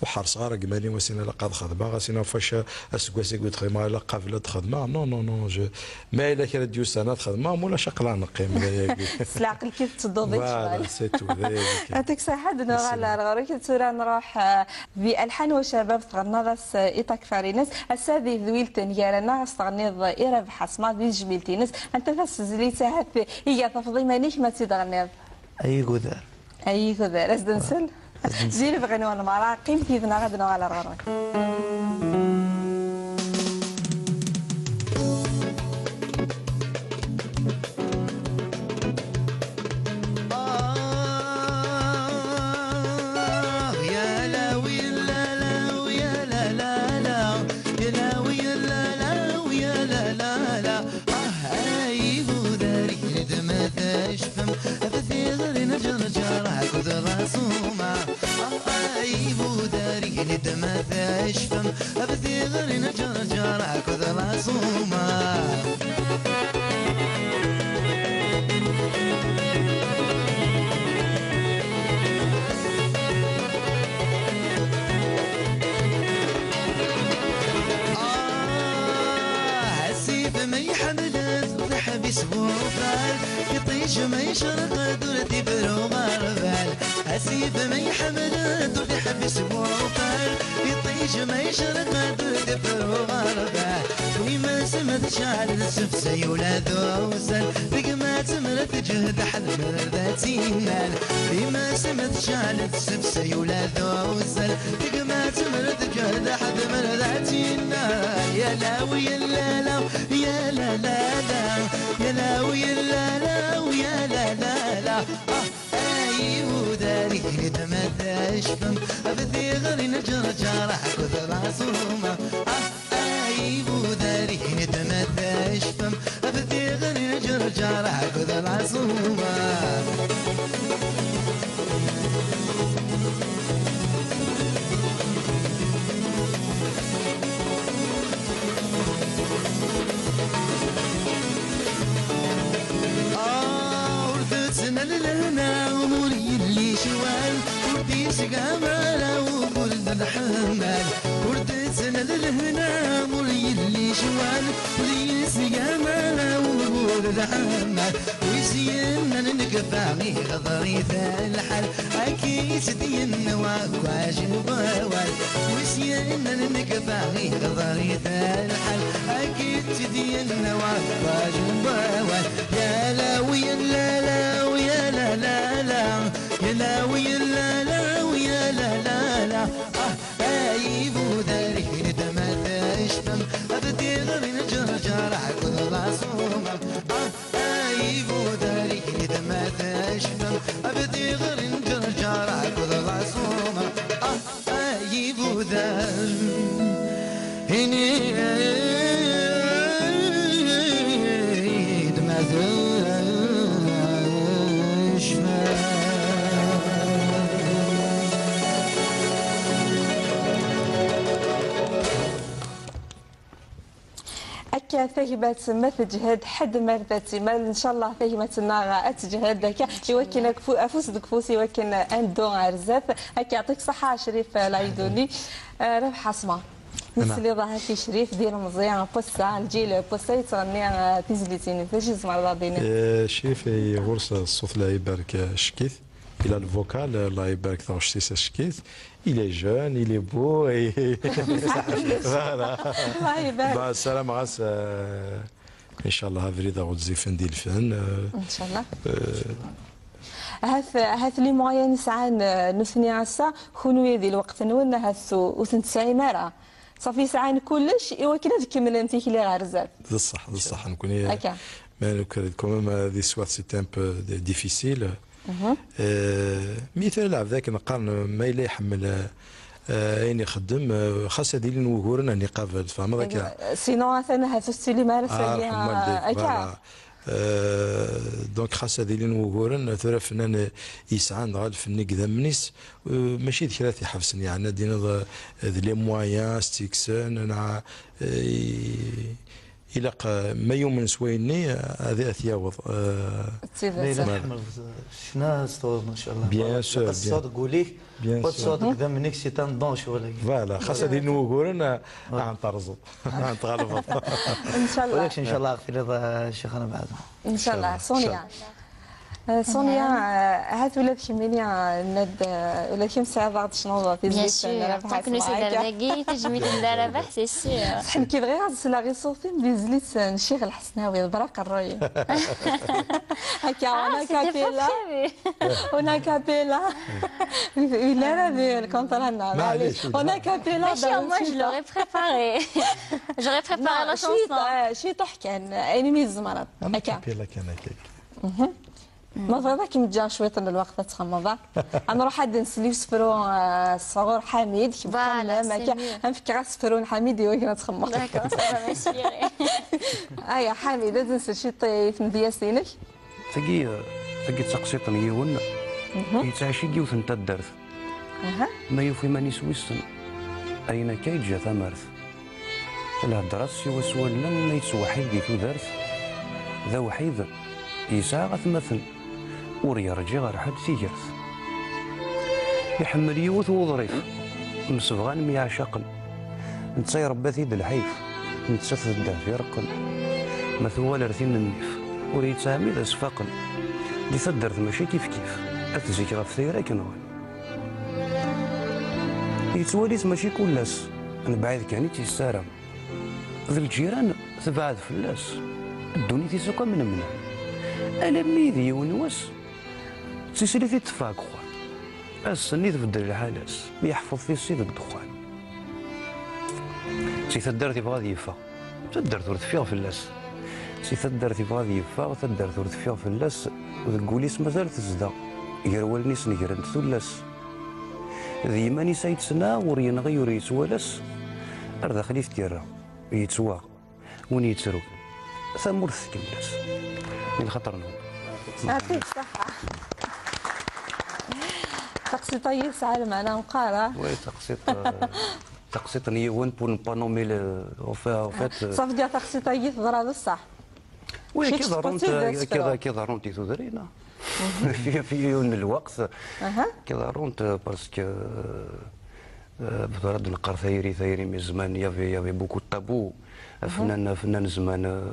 وحرص غير قماني وسينا لقد خدمة غاسينا فاش أسقاسي قلت خدمة لا قافلة خدمة نو نو نو جو ما إلا كانت ديو سنة خدمة مولا شقلا نقيم العقل كيف تصدق فوالا سي تو يعطيك الصحة على الغريك تسورا نروح بألحان وشباب تغنى غاس إيطاك فارينس السادي ذويلتن يارانا استغنيض إيرا بحسما ذي جميلتينس أنت فاس زليتها هي تفضي مانيش ما تيدغنيض أي قدر أي قدر أزدنسل زين بغنوا المرأة قيمتي ذنا غدنا على الغروي ما تشفم أبدي غير نجرجر عكذ العصومة حسيب ما يحملت وتحبس وفال يطيش ما يشرق دولتي بروغار بال حسيب ما يحملت وتحبس وفال يطيش ما يشرق دولتي بروغار بال ويما سمت شعل السفسي ولا ذوسل رقما تمرت جهد حد مرذاتي مال ويما سمت شعل السفسي ولا ذوسل رقما تمرت جهد حد مرذاتي مال يا لاوي يا لا يا لا لا لا يا لا ويا لا لا ويا لا لا لا ايوه داري نتمثل شفم ابدي غير نجرجر كثر عصومه ايوه داري نتمثل شفم ابدي غير نجرجر كثر عصومه قماله وولد الحمال وردتنا للهنا مري اللي شوال وليس قماله وولد الحمال ويسينا نقفاغي غضري ذا الحال اكيد دينا واكواجن بوال ويسينا نقفاغي غضري ذا الحال اكيد دينا واكواجن بوال يا لا ويا لا لا ويا لا لا لا يا لا ويا لا لا لا لا لا ايبو داري ندمت اشفم ابدي شمم أبدي غير نجرجر عكوذ العصوم يبودان هني أكا فهمة ما تجهد حد مرتي ما إن شاء الله فهمة النار أتجهد هكا يوكن أفوس دكفوسي يوكن أندو عرزات هكا يعطيك صحة شريف العيدوني ربح اسمع مثل ظهر في شريف دير مزيان بوسا الجيل بوسا يتغني تنزلتيني فاش زمر ضاديني شريف غرس الصوت لا يبارك شكيث il a le vocal الله يبارك له شتي شكيث il est jeune il est beau et voilà الله يبارك السلام غاس ان شاء الله هافريدا غتزيفن ديال الفن ان شاء الله هاث لي موغيان ساعان نثني عسا خونو يدي الوقت نولنا هاث وتنتسعي مارا صافي ساعان كلش ايوا كنا تكمل انت كلي غارزات بصح نكون ما كومام دي سوات سي ان بو ديفيسيل مثال العبد نقارن ما إلا يحمل اين يخدم خاصه ديال الوهور اني قابل فاهم هذاك سينو مثلا هذا السيلي مارس هكا دونك خاصه ديال الوهور ثرا فنان يسعى غال فني كذا منيس ماشي ذكرات يحفظني عندنا دينا لي مويان ستيكسن انا إلا ما يوم من سويني هذه أثياوض شنا ستور ما شاء الله بيان سور الصوت قولي والصوت كذا منك سي تان دونش ولا فوالا خاصة ديال نوغورن نترزط نتغلب ان شاء الله ولكن ان شاء الله اغفر لها شيخنا بعد ان شاء الله سونيا هات ولاد كمينيا ند ولا كم ساعه بعد شنو في بيان سور تكونوا سيداكي تجميل ندار ربح سي سور حنا كي بغي غاد لا غي صوتي بيزليت الشيخ الحسناوي البراك الروي هكا انا كابيلا انا كابيلا لا لا الكونتران معليش انا كابيلا ماشي moi je l'aurais préparé j'aurais préparé la chanson شي تحكي انمي الزمرات هكا كابيلا كان هكاك ما فضاك متجا شويه الوقت تخمض انا نروح عاد نسلي سفرون صغور حميد فوالا نفكر سفرون حميد وين تخمض داكور صافا ماشي يا حميد تنسى شي طيف ندياسينك تقي تقسيط نيون يتعشي كيوث انت الدرث ما يوفي ماني سويسن اين كيجا ثمرث الهضرات سوى سوال لما يتسوحيد دي درث ذا وحيد يسعى غثمثل وريرجي غير حد تيجرث يحمل يوث وظريف مسبغان ميعشقن نتساي ربا ثيد الحيف نتسث الدهف يرقن مثوال رثين النيف وريتسامي ذا سفاقن دي ثدرث ماشي كيف أتزيك غف ثيرا كنوان يتواليت ماشي كلاس نبعيد كاني تيسارم ذي الجيران تبعد فلاس الدنيا تيسوكا من منها أنا ميدي ونواس تسيسلي في اتفاق خوان السني تبدل الحالاس يحفظ في السيد الدخان سي ثدر تبغى يفا تدر ثورت فيها في اللاس سي ثدر تبغى يفا وثدر ثورت فيها في اللاس وتقوليس مازال تزدا يروال نيس نجرن ثلاس ذي ماني سايد سنا ورينغي وريتوالس أرض خليف تيرا يتسوا وني يتسرو ثمورث كملاس من خطر نوم يعطيك الصحة تقسيط يسعى معنا مقارة وي تقسيط نيون بون با نومي وفات صافي ديال تقسيط يضرب بصح وي كي ضرونت تدرينا في يوم الوقت كي ضرونت باسكو بغرض نقر ثايري من زمان يافي بوكو طابو فنان زمان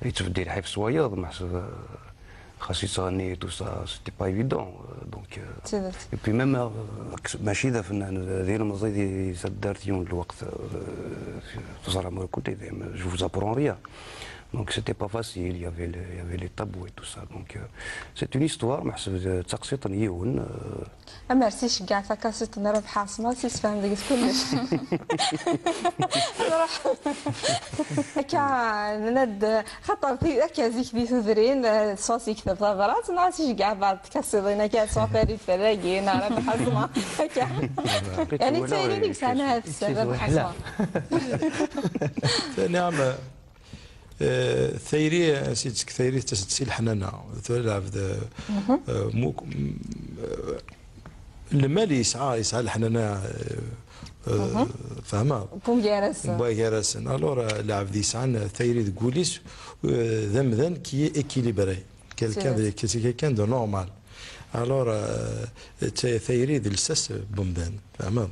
يتبدي الحيف صويض محسب خاص يتغني تو سا سيتي با ايفيدون دونك اي بي ميم ماشي ذا فنان ديال المزيد يسدرت يوم الوقت تصرا من الكوتي جو فوز ابرون ريا دونك سيتي با فاسيل يافي لي طابو اي تو سا دونك سيت اون هيستوار محسب تقسيط نيون ميرسي كاع فكاسيت نربح عاصمة تفهم ديك كلش راح هكا ند خاطر في هكا زيك دي تدرين صوصي كتب طابرات نعرفش كاع بعض كاسيدينا كاع صوفيري فراقي نعرف عاصمة هكا يعني تايرين ديك سنة هذا السبب عاصمة نعم ثيري سيتك ثيري تسي الحنانة تلعب المال يسعى الحنانة فهمها بومجارسن الور لعب دي سعان ثيري دكوليس ذم كي اكيليبري كان دو نورمال الور ثيري ذي الساس بومدان فهمت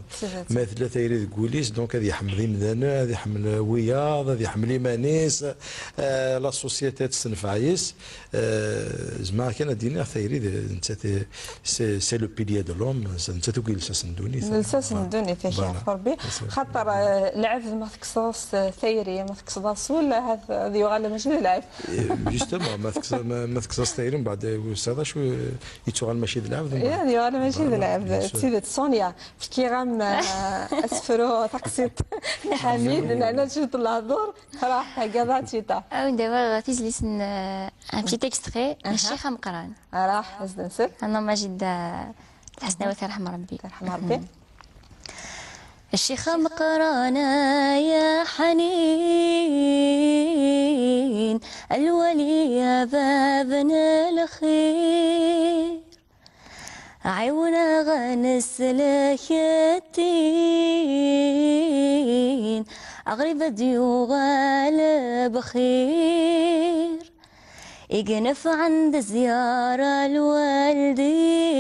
مثل ثيري كوليس دونك هذه يحمل مدانا هذه يحمل وياض هذه يحمل ايمانيس لا سوسيتي تستنفعيس زعما كان دينا ثيري انت سي لو بيليي دو لوم انت تقول لساس ندوني لساس ندوني فيه ربي خاطر لعب ما تكسرس ثيري ما تكسرس ولا هذه يغلى ماشي لعب جوستومون ما تكسرس ثيري من بعد استاذ شو يتغال ماشي لعب يعني يغلى ماشي لعب سيدة سونيا كي غام اسفرو تقسيط حميد انا شفت الهضور راح هكذا تشيتا او دابا تيجلسن ان بتي تيكستري الشيخه مقران راح نسر انا ماجد الحسناوي يرحم ربي يرحم ربي الشيخه مقرانه يا حنين الولي يا بابنا الخير عيونا غنس لكيتين أغرب ديو غالب خير يقنف عند زيارة الوالدين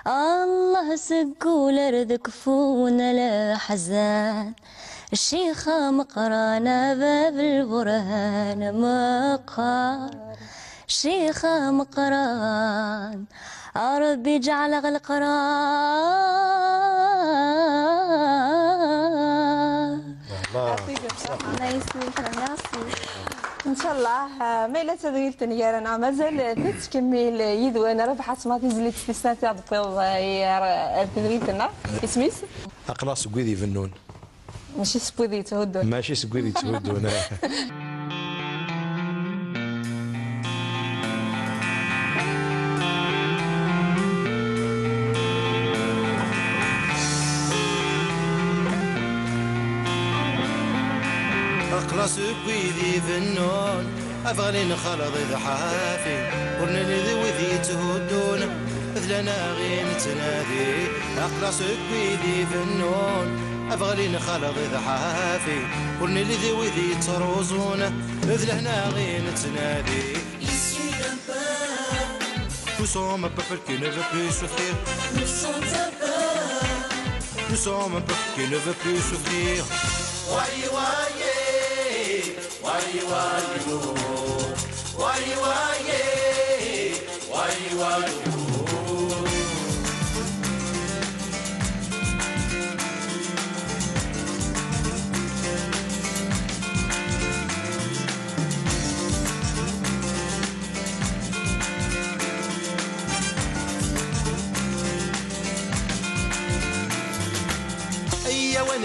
الله سقول ارض كفونا لا حزان الشيخة مقرانة باب البرهان مقار الشيخة مقران ربي اجعل القرار الله يسلمك ان شاء الله ما الا تدويل تنيارنا مازال تكمل يدوان ربح عصماتي زليت استثناء تاع تدويلتنا اسميس اقلاص قويدي فنون ماشي سبويدي تهدون ماشي سبويدي تهدون أقلاص بويدي فنون أبغى نخلط ضحافي ورنلذي وذي تهدون مثلنا غير نتنادي أقلاص بويدي فنون أبغى نخلط ضحافي ورنلذي وذي تروزون مثلنا غير نتنادي Nous sommes un peuple qui ne veut plus souffrir. Nous sommes un peuple qui ne veut plus souffrir. Why, why, why, why, why, why, why,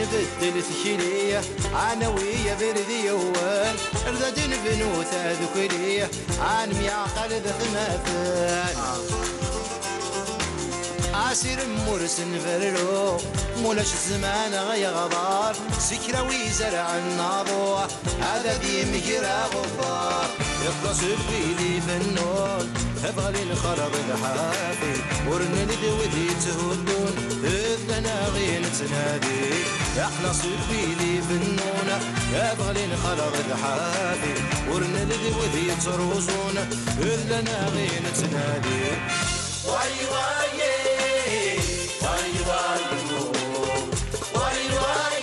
نبدل ثكيلية أنا ويا بردي أول ردين بنوثة ذكرية عن ميعقل ذخمثان عسير مرسن فرلو مولاش الزمان غيغضار سكراوي زرع الناضوع هذا دي مجرى غبار يخلص بيدي فنون ابغى نخرب الحافي ورنلد وذي تهدون اذنا غين تنادي يخلص بيدي فنون ابغى نخرب الحافي ورنلد وذي تروزون اذنا غين تنادي واي واي واي واي واي واي واي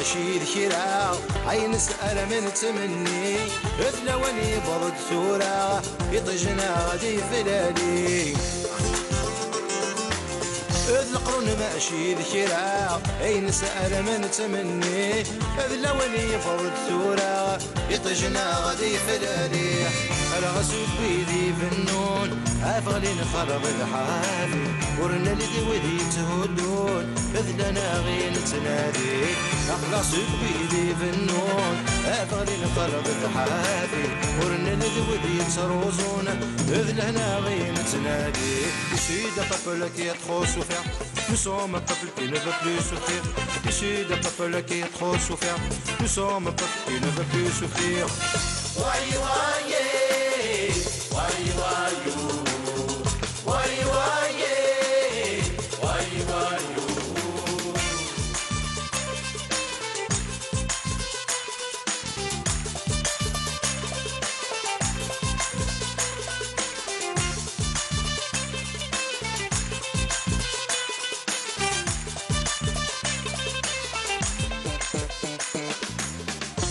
ماشي ذكرى عين نسأل من تمني إذ لوني برد ثورة يطجنا غادي فلالي إذ القرون ماشي ذكرى أي نسأل من تمني إذ لوني برد ثورة يطجنا غادي فلالي الغسوب بيدي فنون أفغلي نخرب الحافي ورنا لدي وذي تهدون إذ لنا غي نتنادي أخلص بيدي فنون أفغلي نخرب الحافي ورنا لدي وذي تروزون إذ لنا غي نتنادي Issu d'un peuple qui est trop souffert, nous sommes un peuple qui ne veut plus souffrir. Issu d'un peuple qui est trop souffert, nous sommes un peuple qui ne veut plus souffrir. Why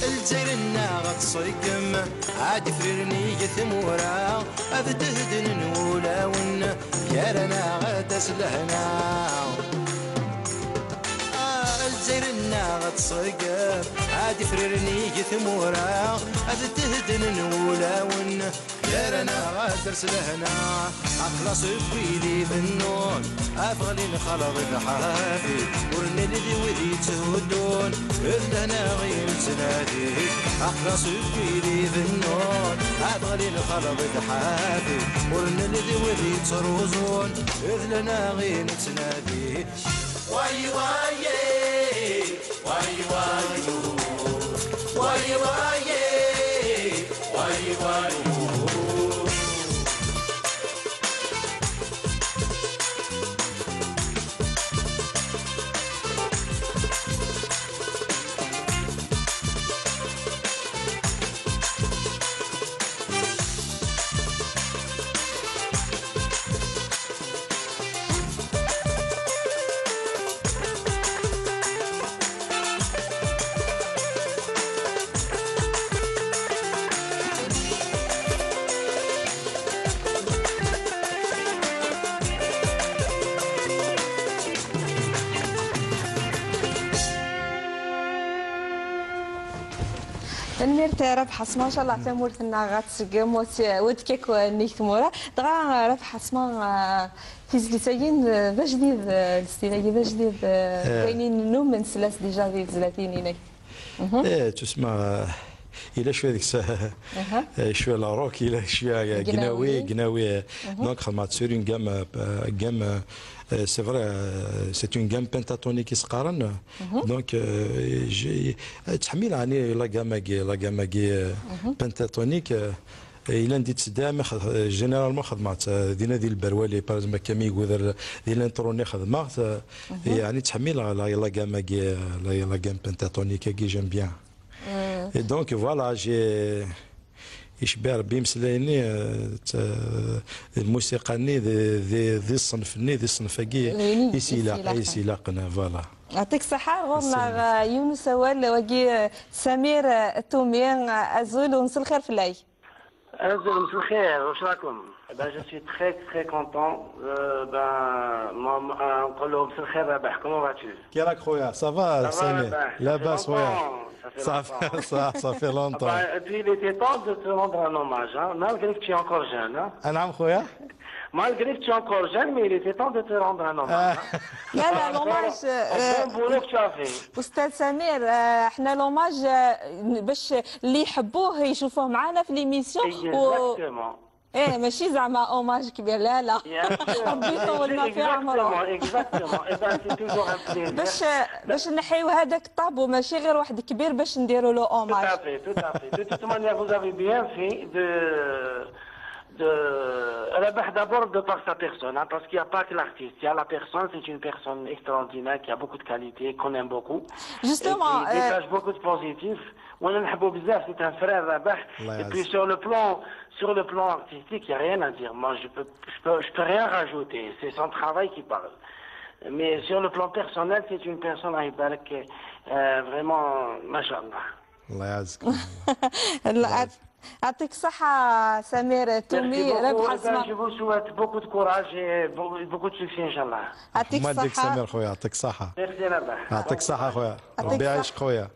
الجيرنا غتصيكم عاد فريرني ثمورا أبتهدن نولا ون يارنا غتس لهنا الجيرنا غتصيكم عاد فريرني ثمورا أبتهدن نولا ون يارنا غتس لهنا أخلص بيدي بالنون أفغلي نخلط بحافي ورني لدي وذي تهدون إذ لنا غير تنادي أخلص بيدي بالنون أفغلي نخلط بحافي ورني لدي وذي تروزون إذ لنا غير تنادي واي واي واي واي واي واي واي واي نمرت ربح اسما ان شاء الله تمورتنا غاتسقم ودكيك ونيكتمورا دغا ربح اسما في زليساين بجديد الاستيلاقي بجديد كاينين نوم من سلاس ديجا في زلاتين هناك ايه تسمع الى شويه ديك الساعه شويه لاروك الى شويه قناوي دونك خدمت سور اون جام c'est vrai, c'est une gamme pentatonique qui se carane. Donc, تحميل عني لا جاماكي pentatonique. إلا نديت سدام جينيرالمون خدمت دينا ديال البروالي بارزما كامي يقول ديال الانتروني خدمت يعني تحميل لا جاماكي لا جام pentatonique كي جيم بيان. Et donc voilà, j'ai يشبه ربي مسلايني الموسيقى ني ذي الصنف ني ذي الصنفاكي يسيلاقنا فوالا. يعطيك الصحة غورنا يونس وال وكي سمير التومي أزول ونص الخير في العي. أزول مساء الخير واش راكم؟ جو سوي تري كونتون نقول لهم مساء الخير رابح كومون فاتو؟ كي راك خويا صافا سامي لاباس خويا ça fait longtemps. Puis il était temps de te rendre un hommage, hein, malgré que tu es encore jeune. Hein. نعم خويا. Malgré que tu es encore jeune, mais il était temps de te rendre un hommage. لا l'hommage. Bon boulot que tu as fait. أستاذ سمير احنا لوماج باش اللي يحبوه يشوفوه معنا في ليميسيون. Exactement. ايه ماشي زعما اوماج كبير لا ربي يطولنا في عمره. باش نحيو هذاك الطابو ماشي غير واحد كبير باش نديروا له اوماج. Tout à fait. De toute manière, vous avez bien fait d'abord de par sa personne, hein, parce qu'il n'y a pas que l'artiste. Il y a la personne, c'est une personne extraordinaire qui a beaucoup de qualités, qu'on aime beaucoup. Justement. Et qui dégage beaucoup de positifs. C'est un frère Rabah. Et puis sur le plan artistique, il n'y a rien à dire. Moi, je peux rien rajouter. C'est son travail qui parle. Mais sur le plan personnel, c'est une personne فريمون ما شاء الله. الله يعزك. يعطيك الصحة سمير تومي ربح اسمع. جو vous souhaite beaucoup de courage et beaucoup de succès ان شاء الله. يعطيك ما اديك الصحة. سمير خويا يعطيك الصحة. ميرسي ربح. يعطيك الصحة خويا. ربي يعيشك خويا.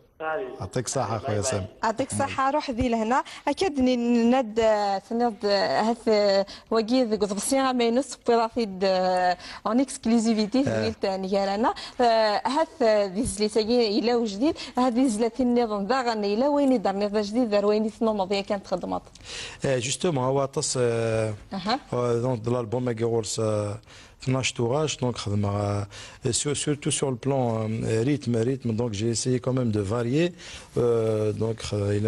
يعطيك الصحة خويا سامي. يعطيك الصحة روح ذي لهنا أكيد ند سند هث وجيد قطبسيا ما ينص برافيد أون إكسكلوزيفيتي زلت نجارنا هث ذي زلتين إلى وجديد هذه زلتين نظام ذاغن إلى وين يدار نظام جديد ذا وين يثنو مضيع كانت خدمات. جوستومون هو تص دونك الألبوم ماكيغورس 12 tourages, donc surtout sur le plan rythme, donc j'ai essayé quand même de varier. Donc il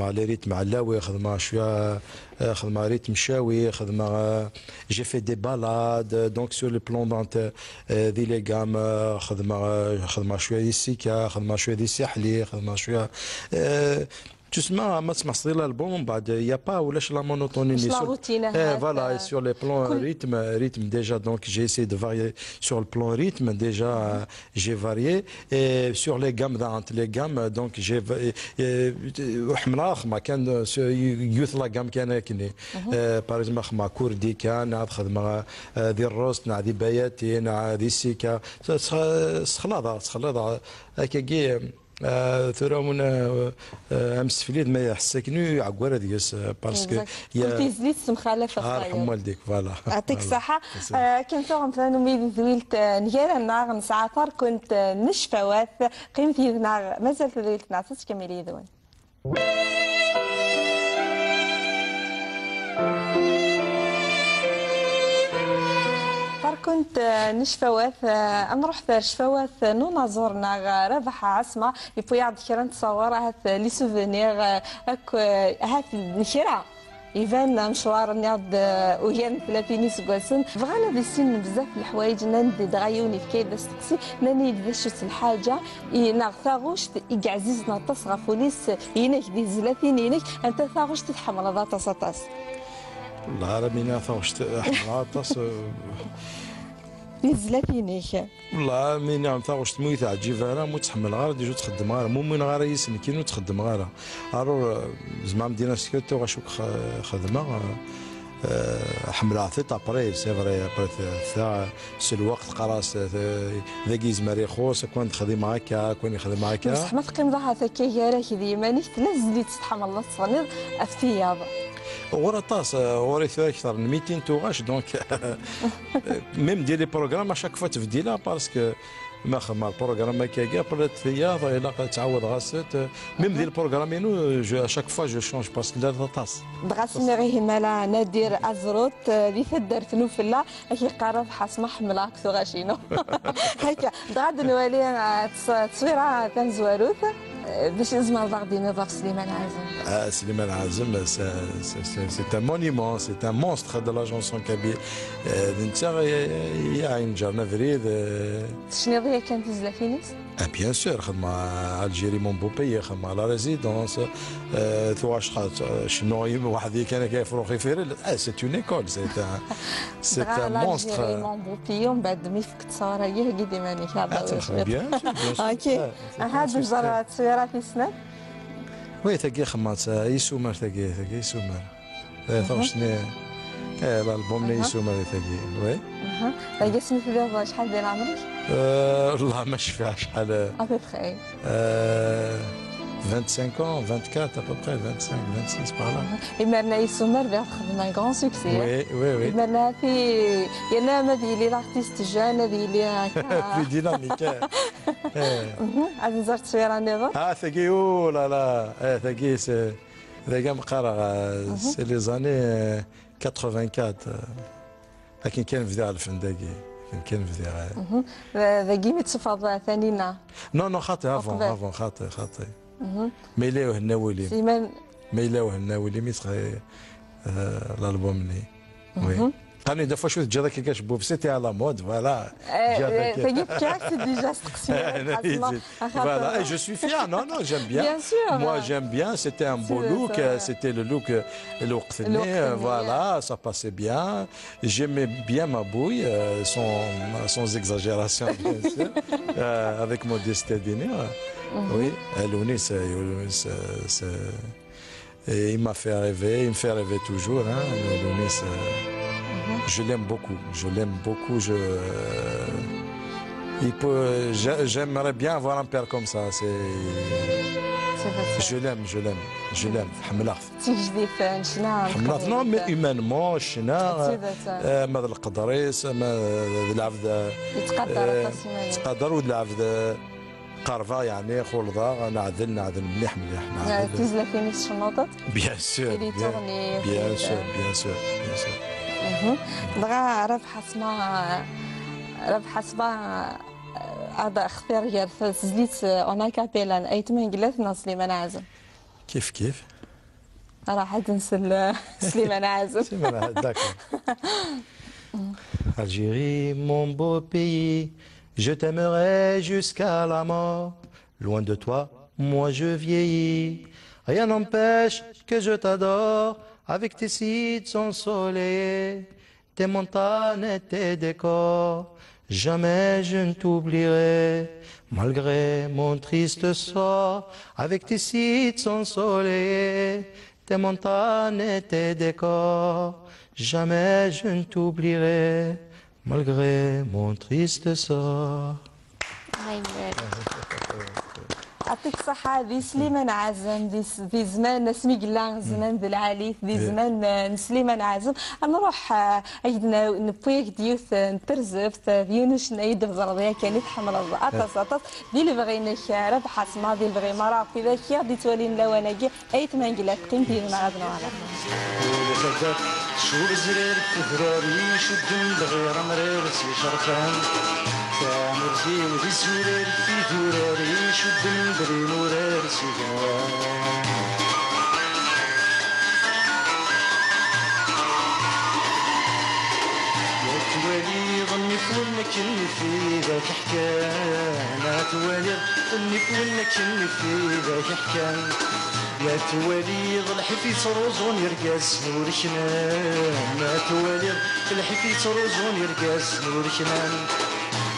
a les rythmes علاوي خدمة شوية خدمة rythme شاوي خدمة j'ai fait des balades donc sur le plan ذي لي gammes خدمة شوية دي سيكا خدمة شوية دي ساحلي خدمة شوية تسمع ما تسمع صغير الالبوم من بعد يا با ولاش لا مونوتوني voilà sur les plans rythme déjà donc j'ai essayé de varier sur le plan rythme déjà j'ai varié et sur les gammes donc j'ai حمرا ما كان يوث لا جام كان كني باغ اكزومبل خدمه كردي كان خدمه ذي الروس نع ذي بياتي نع ذي سيكا سخلاضه هكاكي ثورامون امس فليد ما يحسكني عقوره ديس باسكو كنتي زيد مخالفه صغيره رحم والديك فوالا يعطيك الصحه كنت ثاني ميد ذويلت نجار النار نسعطر كنت نشفوات قيمتي النار مازال ذويلت نعطيك كملي ذوين كنت نشفوات نروح شفوات نونا زورنا ربح عسمه يبو يعد كرا نتصور هات لي سوفونير هات الكرا يبان مشوار نعد ويان 30 سكواسن بغانا دي سين بزاف الحوايج ندي دغيوني في كيد استقسي ناني دشت الحاجه نغثاغوش يعزيز نطس غفوليس ينك دي زلاتين ينك انت ثاغوش تتحمل ذات سطاس والله ربي ناثاغوش تحمل ذات نزلتينيك والله مين عم ثاغوش تمويت عجيفه مو تحمل غير ديجو تخدم غير مو من غير يسن كينو تخدم غير الو زعما مدينه سكوتو غاشوك خدمه حمل عثيت ابري سي فري ابري سي الوقت قراص ذاكي زماري خوس كون تخدم هكا كون يخدم هكا بصح ما تقيم ضحى هكا راكي ديما نيك تنزلي تتحمل الله تصنيض الثياب ورا طاس ورا اكثر من 200 توغاش دونك ميم دير لي بروغرام اشاك فوا تبديلها باسكو ما خدم البروغرام ما كاكا برات ثياب الا تعود غاسات ميم دير البروغرام ينو اشاك فوا جو شونج باسكو دار طاس دغاسني غير مالا نادر ازروت ذي فدرت نوفلا كي قرب حسم حمله كثغاشينو هكا غاد نولي تصويره تنزواروث باش نزمر غادي نضاف سليمان عازم. سليمان عازم سي ان مونيمون سي ان مونستر دو لا جونسون كابيل انت يا عين جارنا فريد الشنيضيه كانت زلافينيس بيان سور خدمه الجيري مون بوبي خدمه على ريزيدونس ثواش شنو واحد كان كيفرو خيفير سي اون ايكول سي ان مونستر الجيري مون بوبي ومن بعد مي فك تصاور هي كي ديما نيك هذا بيان اوكي هذا جرات تصويره في سنه وي تاكي خمات يسومر تاكي يسومر ثوشني الالبوم لي يسومر تاكي وي تاكي سميت دابا شحال ديال عمرك؟ والله ما شفيها شحال ابوبخي 25 ans, 24 à peu près, 25, 26 par là. Et maintenant, ils sont merveilleux, ils ont un grand succès. Oui, oui, oui. Et maintenant, il y en a qui sont l'artiste jeune, qui est plus dynamique. Azizar Tsouira Neva. Ah, Thagui, oh là là, Thagui, c'est les années 84. لكن كان في ذا الفندقي كان في ذا ذاكي متصفى ثانينا نو خاطي افون خاطي ميلاوه الناولي سيمان ميلاوه الناولي ميسخ الالبوم لي وي قالني دافا شو تجي هذاك كشبوب سيتي على مود فوالا. تجيب كاك سي ديجا Voilà, et je suis fier. Non, non, j'aime bien. Bien sûr. Moi, j'aime bien. C'était un beau look. C'était le look voilà, ça passait bien. J'aimais bien ma bouille, sans exagération, bien sûr, avec modestie dîner. Oui, Lounis, il m'a fait rêver, il me fait rêver toujours. Hein, Lounis, je l'aime beaucoup. Je l'aime beaucoup. J'aimerais bien avoir un père comme ça. Je l'aime. حملغت. تجديف نشنا. حملغت non mais humainement شنا ماذا القدريس ماذا العبد يتقدر والعبد قرفه يعني خلطه نعدل مليح تزلا فيني الشنوطات. بيان سور بيان سور بغا ربح اسمها هذا اختيار ديال تزليت انا كابيلان ايت من قلت سليمان عازم. كيف راح تنسى سليمان عازم. Algérie, mon beau pays, je t'aimerai jusqu'à la mort. Loin de toi, moi je vieillis. Rien n'empêche que je t'adore. Avec tes sites ensoleillés, tes montagnes et tes décors. Jamais je ne t'oublierai, malgré mon triste sort. Avec tes sites ensoleillés, tes montagnes et tes décors. Jamais je ne t'oublierai, malgré mon triste sort. يعطيك الصحة ذي سليمان عازم ذي زمان سمي قلا زمان ذي العالي ذي زمان سليمان عازم نروح عيدنا نبويك ديوث نترزف ديونش نايد بزرضيا كان يتحمل الزعاطس ذي اللي بغينك ربح اسمها ذي اللي بغي مرا في ذاك ذي تولين لواناكي ايت ما نقلات قيم ديال معادنا على شو بزرير تفراري شو الدم بغير مرير سي شرفان مرتي ودي الزرير في دراري شو الدم بغي مرير سي جوان يا توالي ظني فونك في ذاك حكان يا توالي ظني فونك في ذاك حكان يا توالي الحفي تروزون يرقاز نور كنان يا توالي الحفي تروزون يرقاز نور كنان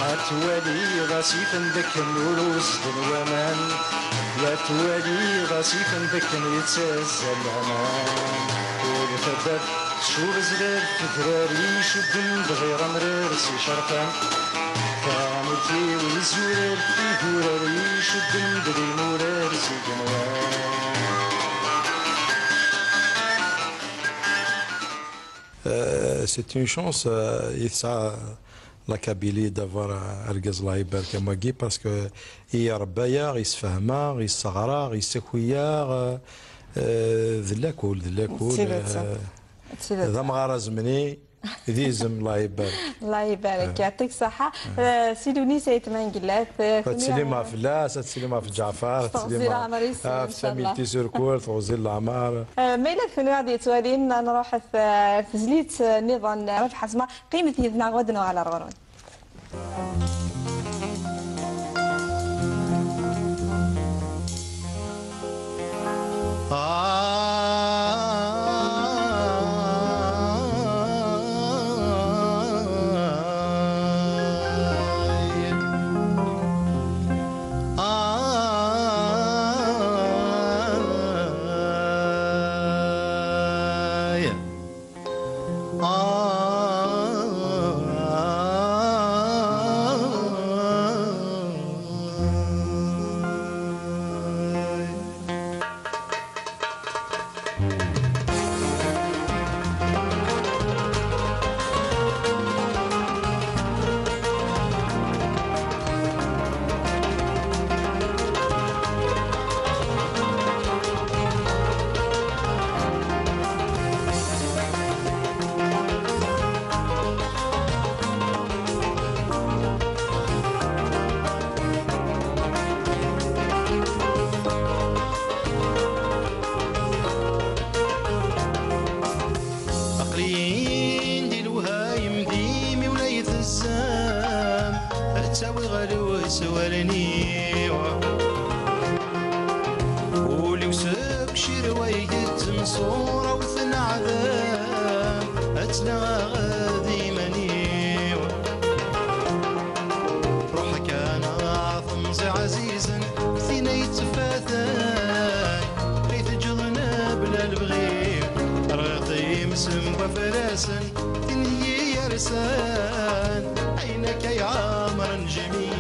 يا توالي غاسيفا ذاك النور وسط الومان يا توالي غاسيفا ذاك يتسازى الامان والفداد شور زرار تدراري شدن بغير مرار سي شرفان كاملتي والزرار في دراري شدن بغي مرار سي جنوان. C'est une chance, la Kabylie d'avoir Argaz Laïber Kamagi parce que il y a Rabbayar, il se fahmar, il se sagrar, il se kouillard, ذلاكول ذا مغارة زمني ذي زم الله يبارك. الله يبارك يعطيك الصحة. سيدوني سيد منقلات. تسليمها في الله، تسليمها في جعفر، تسليمها في سميتي سيركول، توزيل العمار. ميلاد في غادي توالين نروح في تزليت نظام ربح اسمها قيمة يدنا غدنا على الغرون. فراسا تنهي يرسان عينك يا عمر جميل.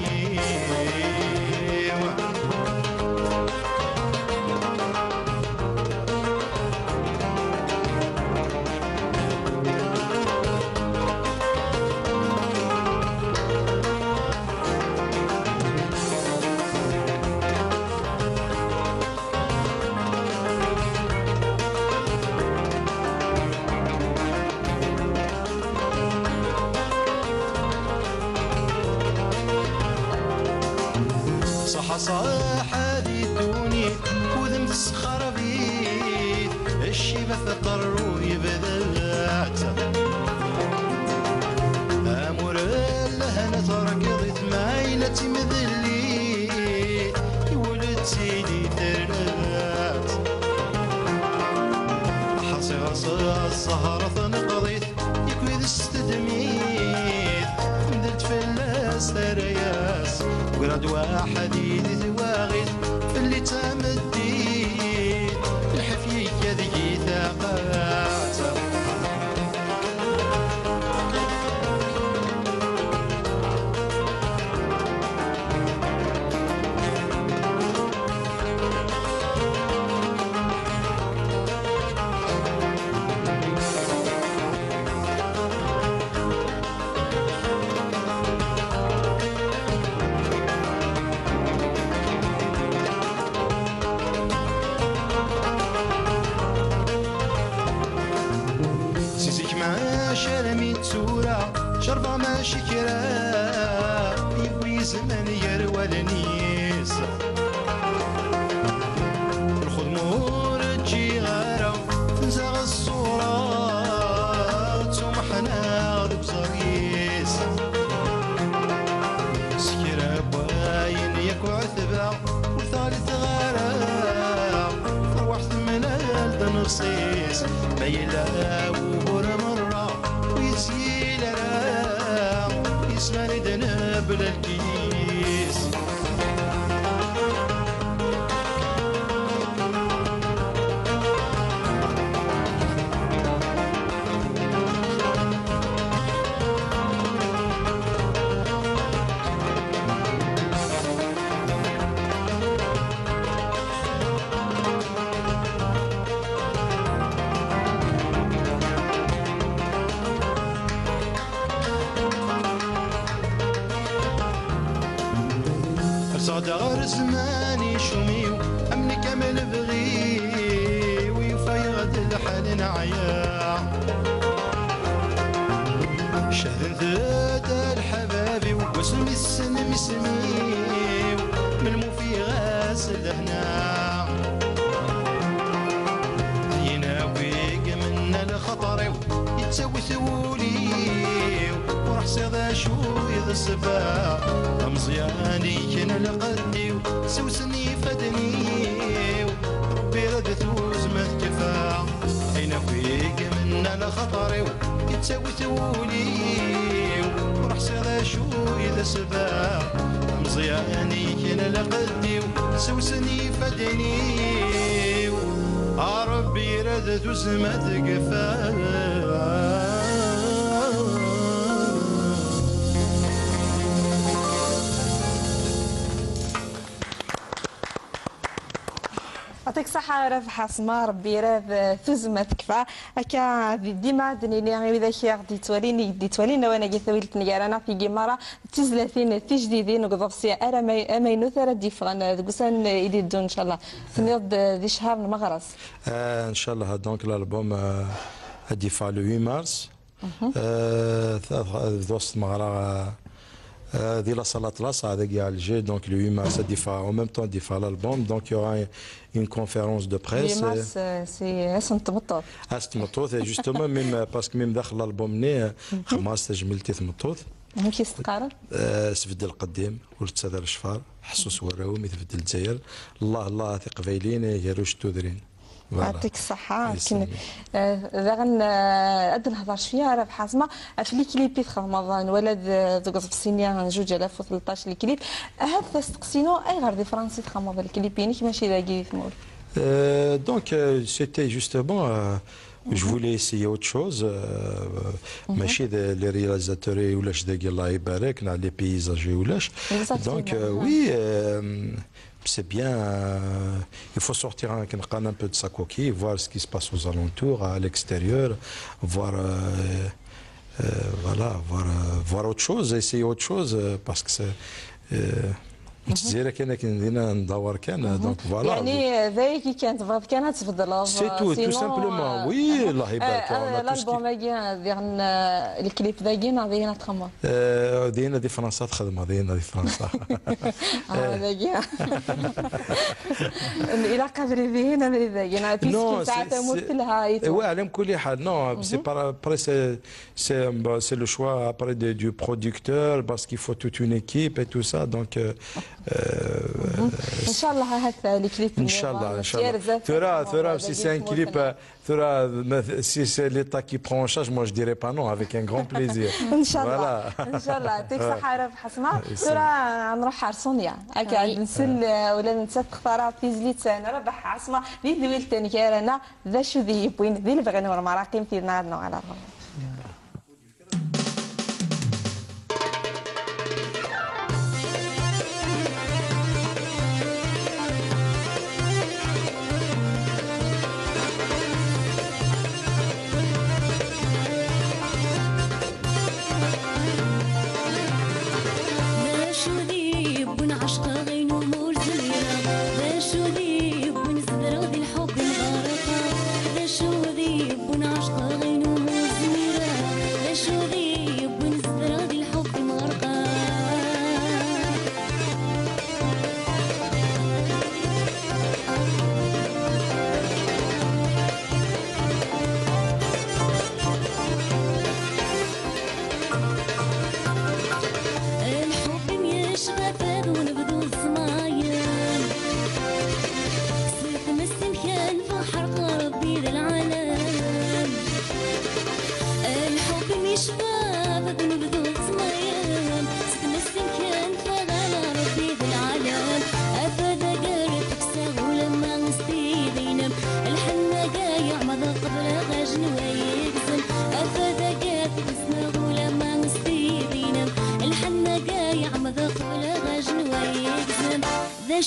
صح هذه الدنيا وذن تسخر بيت الشيبة فقر ويبدلعت أمور لهنا تركضت مايلة مذلي ولد سيدي ترنات حصي السهرة تنقضيت يكوي ذا استدميت مدلت فلاس رياس ورد واحد يتواغد في اللي تمديت الحفيك ذي ثاقات شربة ما شكرا يبوي زمن يروى النيس الخدمور تجي غارة تنزغ الصورة تسمحنا بزريس سكرا باين يكو عثبة وثالث غارة روحت من الدنصيس بيلا وبر مرة ويسيل اسمعني دنا بلا الكيس صدر زماني شميو أمني كامل بغي ويفيض الحال نعيا شهد ذات الحبابي واسمي السن مسميو من الموفي غاسل هنا يناويق من الخطر يتسوي ثولي وراح صيدا شو يذ السباع مزياني كنا لقدي سوسني فدني ربي رد توز ما تكفى اين فيك من الخطر يتسوي ثولي وراح صيدا شو يذ السباع مزياني كنا لقدي سوسني فدني ربي رد توز ما تكفى. يعطيك الصحة راه حاسمة ربي راه فوز ما تكفى هكا ديما دنيني إذا كي غادي توليني دي تولينا وانا كي ثويلت نيارانا في كيمارا تزلاتين في جديدين وقضفسي أرا ما ينوثر دي فغان دقسان إيدي دون إن شاء الله تنيض ذي شهر المغرس إن شاء الله دونك الألبوم الدفاع لو 8 مارس دوست مغرا دي لا صالات لاس هذا كاع الجي دونك لو 8 مارس الدفاع او ميم طون دفاع الالبوم دونك يورا une conférence de presse. 8 mars, c'est تمطوط. تمطوط جوستومون ميم باسكو ميم داخل الالبوم ني خماس تجملتي تمطوط. كي استقرار؟ سفد القديم ولد الشفار حسوس وراوم يتفدل الجزائر الله الله ثق فايلين يروش تودرين. يعطيك الصحة كن ذاغن أد نهضر شوية راه بحاسمة في لي كليبي في رمضان ولا ذوك في السنة 2013 لي كليب هاد تستقسينو أي غير دي فرنسي تخمض الكليبيني ماشي ذاكي في مول. Donc c'était justement Je voulais essayer autre chose. ماشي les réalisateurs ولاش داكي الله يبارك les paysages ولاش. Donc oui, c'est bien. Il faut sortir un peu de sa coquille, voir ce qui se passe aux alentours, à l'extérieur, voir voilà, voir autre chose, essayer autre chose parce que c'est الجزيره كنا ندور كان دونك فوالا يعني ذاك كانت تبغى كانت تفضل سي تو سامبلومون وي الله يبارك الالبوم ديال الكليب داكينا دينا تخمم دينا دي فرنسا تخدم دينا دي فرنسا داكينا الى قبل بينا من داكينا بيسكو تعتمد لها oui على كل حال non c'est pas après c'est le choix après du producteur parce qu'il faut toute une équipe et tout ça donc ان شاء الله هذا الكليب ان شاء الله ان شاء الله ثرى si c'est un clip si c'est l'État qui prend en charge moi je dirais pas non avec un grand plaisir ان شاء الله ان شاء الله يعطيك الصحه راه بحسمه ثرى نروح على صونيا هكا نسل ولا ننسى تختارها في زليت انا ربح عصمه ذي دويل تنكارنا ذا شو ذي بوين ذي اللي بغينا مراقيم في نارنا على الرغم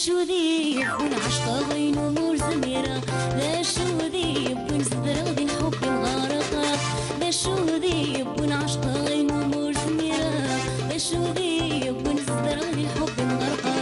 شو ذي يبون عشقة غين أمور زميرة لا شو ذي يبون صدرة غين حب مغارقة لا شو ذي يبون عشقة غين أمور زميرة لا شو ذي يبون صدرة غين حب مغارقة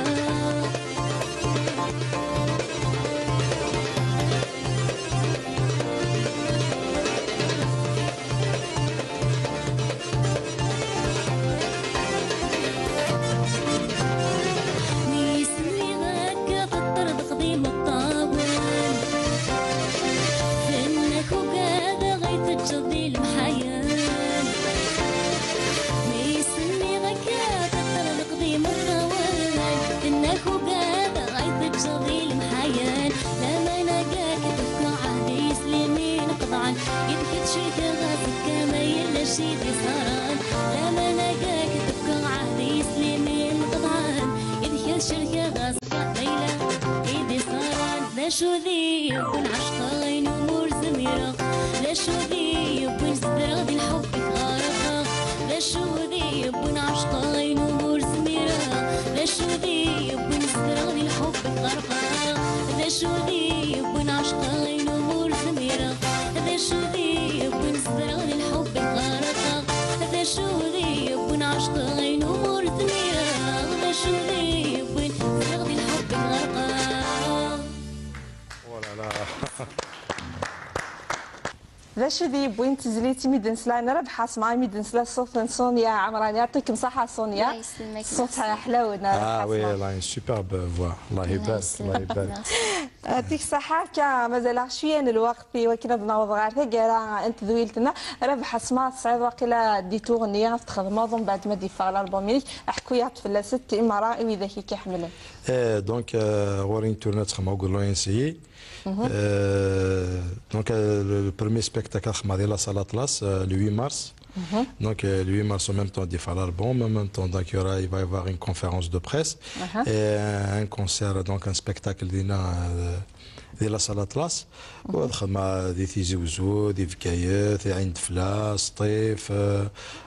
شو ذي يبون عشقة غين أمور زميرة لا شو ذي يبون صدرة غدي الحب غارقة لا شو ذي يبون عشقة غين أمور زميرة لا شو ذي يبون صدرة غدي الحب غارقة لا شو ذي يبون عشقة غين أمور زميرة لا شو ذي يبون صدرة غدي الحب غارقة لا شو ذي يبون عشقة غين أمور زميرة لا شو ذي يبون صدرة غدي الحب غارقة ذا شو ذي بوين تزليتي ميدن سلا ربح اسمعي ميدن سلا صوت صونيا عمران يعطيكم صحة صونيا صوتها حلو وي لا سوبرب فوا الله يبارك الله يبارك يعطيك الصحة كا مازال شوية الوقت في وكنا بنوض غير كاع انت ذويلتنا ربح اسماء تصعيد واقيلا ديتو غنية تخدم بعد ما ديفا الالبوم الحكويات في ست امرأة واذا كي كيحملن دونك غورين تورنات خما نقول له انسيي donc le premier spectacle خدمنا ديال لا سال اطلس le 8 mars Donc le 8 mars, en même temps, il fera l'album. En même temps, donc, il va y avoir une conférence de presse, et un concert, donc un spectacle ديال لا صالة طلاس. وخدمة دي تيزي وزو دي فكايات عين فلاس طيف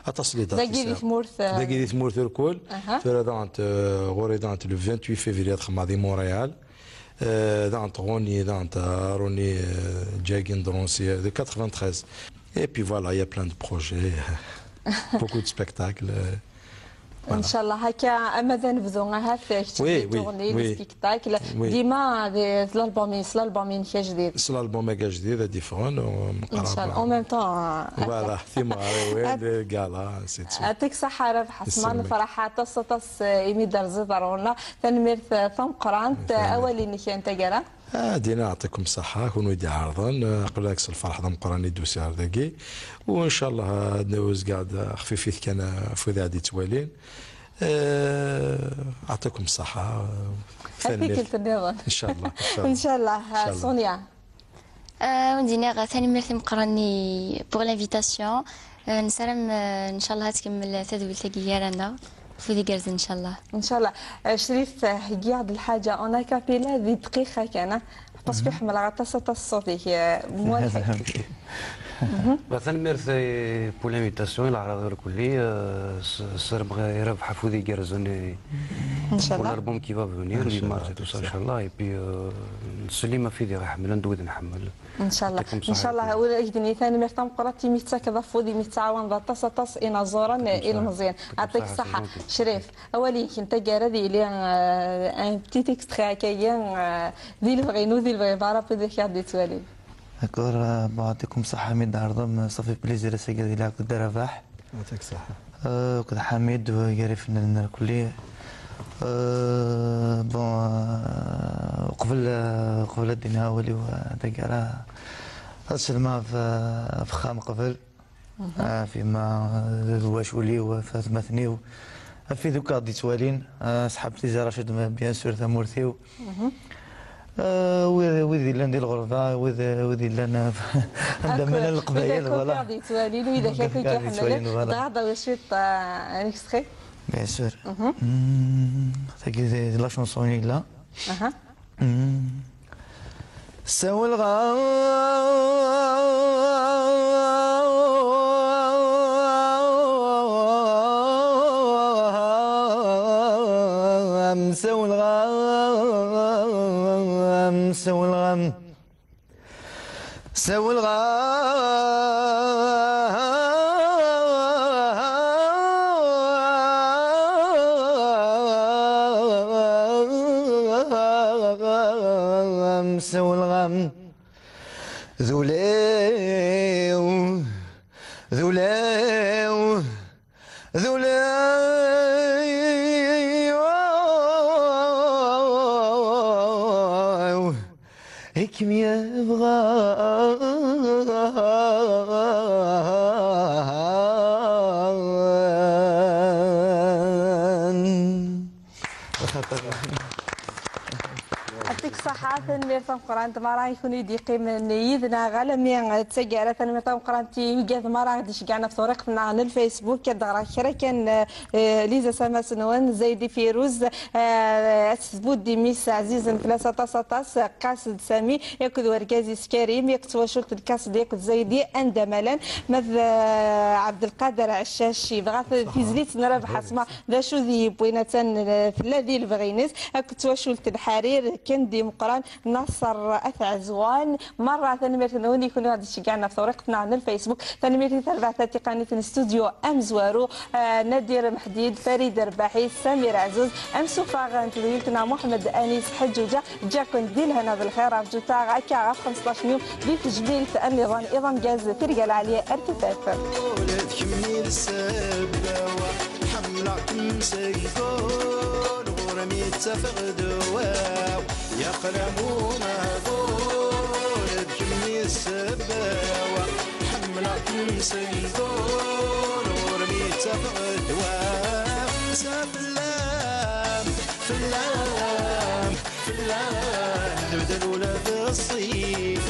التصليدات داكي ثمورث داكي ثمورث الكل ثورة دانت غوري دانت لو 28 فيفري خدمة دي مونريال دانت غوني دانت روني جاكين درونسي دو 93. Et puis voilà, il y a plein de projets, beaucoup de spectacles. ان شاء الله هكا ماذا نبذوها في تورني لي سبيكتاكل ديما الالبومين كاع جديد الالبوم كاع جديد ديفرون ان شاء الله اون ميم طون فوالا ثيماري وين كالا سيت يعطيك الصحة رابح حسمان فرحة تص إيمي دار زدرونا تنميرث ثم قرانت أولي نكي أنت جرا دينا يعطيكم الصحة كونوا يدي عارضين قبل داك الفرح ضم قراني دوسي هذاكي وإن شاء الله ندوز قاعد خفيفيت كان في ذا عدي توالين أعطيكم الصحة يعطيك النظام إن شاء الله إن شاء الله سونيا وندينا ثاني ميرثي مقراني بوغ لانفيتاسيون نسلم ان شاء الله تكمل تدويل تاعي رانا في ديكرز ان شاء الله ان شاء الله. شريف هي هاد الحاجه انا كابيلا ذي دقيقه كان باسكو حمل غطاسه الصوتي موالحه مثلا ميرثي بور لانفيتاسيون العراض الكلي سر بغى يربح فودي كارزوني ان شاء الله الالبوم كي فا فونير لي مارس تو ان شاء الله اي بي نسلي ما في دي راح حمل ندود نحمل ان شاء الله ان شاء الله ولكن ثاني ميرتام قراتي ميتا كذا فودي متعاون ذا تص انا زورا الى مزيان يعطيك الصحه. شريف اولي كنت قاري لي ان بتيت اكستري هكايا ذي البغينو ذي البغي بعرف ذي كادي توالي داكور يعطيكم الصحة حميد عرضم صافي بليزير ساكي ديال كنت رباح يعطيك الصحة كنت حميد وقاري فنان الكلي بون قبل دينا ولي وهذاك راه السلمى في خام قبل فيما واش ولي وفاتمثني في ذوك غادي توالين صحابتي زي رشيد بيان سور ثمورثي وذي لنا ندير الغرفه وذي لنا عندنا القبائل فوالا غادي توالين واذا كان كيحمل ضاع وشويه اكستري بيان سور تاكي لا شونسون لا سوى الغام سوى الغام سوى الغام سوى الغام سوى الغام ذولاو ذولاو ذولاو هيكم يبغى يعطيك الصحة ثاني قران ما يكون يديقي من يدنا غالمي تسجل ثاني قران تيجي ما راه غادي شكعنا في طريقنا على الفيسبوك كدغرا كرا كان ليزا سما سنوان زيدي فيروز اسبود ديميس عزيز ثلاثة طاس قاصد سامي ياكل وركازي سكريم يكتوا شرط الكاس ديك زيدي اندملا مذ عبد القادر عشاشي بغا في زليت نربح اسماء ذا شو ذي بوينه في الذي البغينيس كتوا شلت الحرير كندي مقران نصر اثع زوان مره ثاني ثاني يكونوا هذا شكعنا في طريقتنا على الفيسبوك ثاني تربع تقنيه الاستوديو امزوارو نادر محديد فريد رباحي سمير عزوز ام سوفاغ انتديلتنا محمد انيس حجوجه جاكم ديل هنا بالخير رجوتا غاكا 15 يوم بتجديد النظام ايضا جاز ترجع العاليه ارتفاف يقلمون هذول بكمي السباوة حملة سيدون ورمي تفغدوا سفلام فلام فلام نبدلوا له في الصيف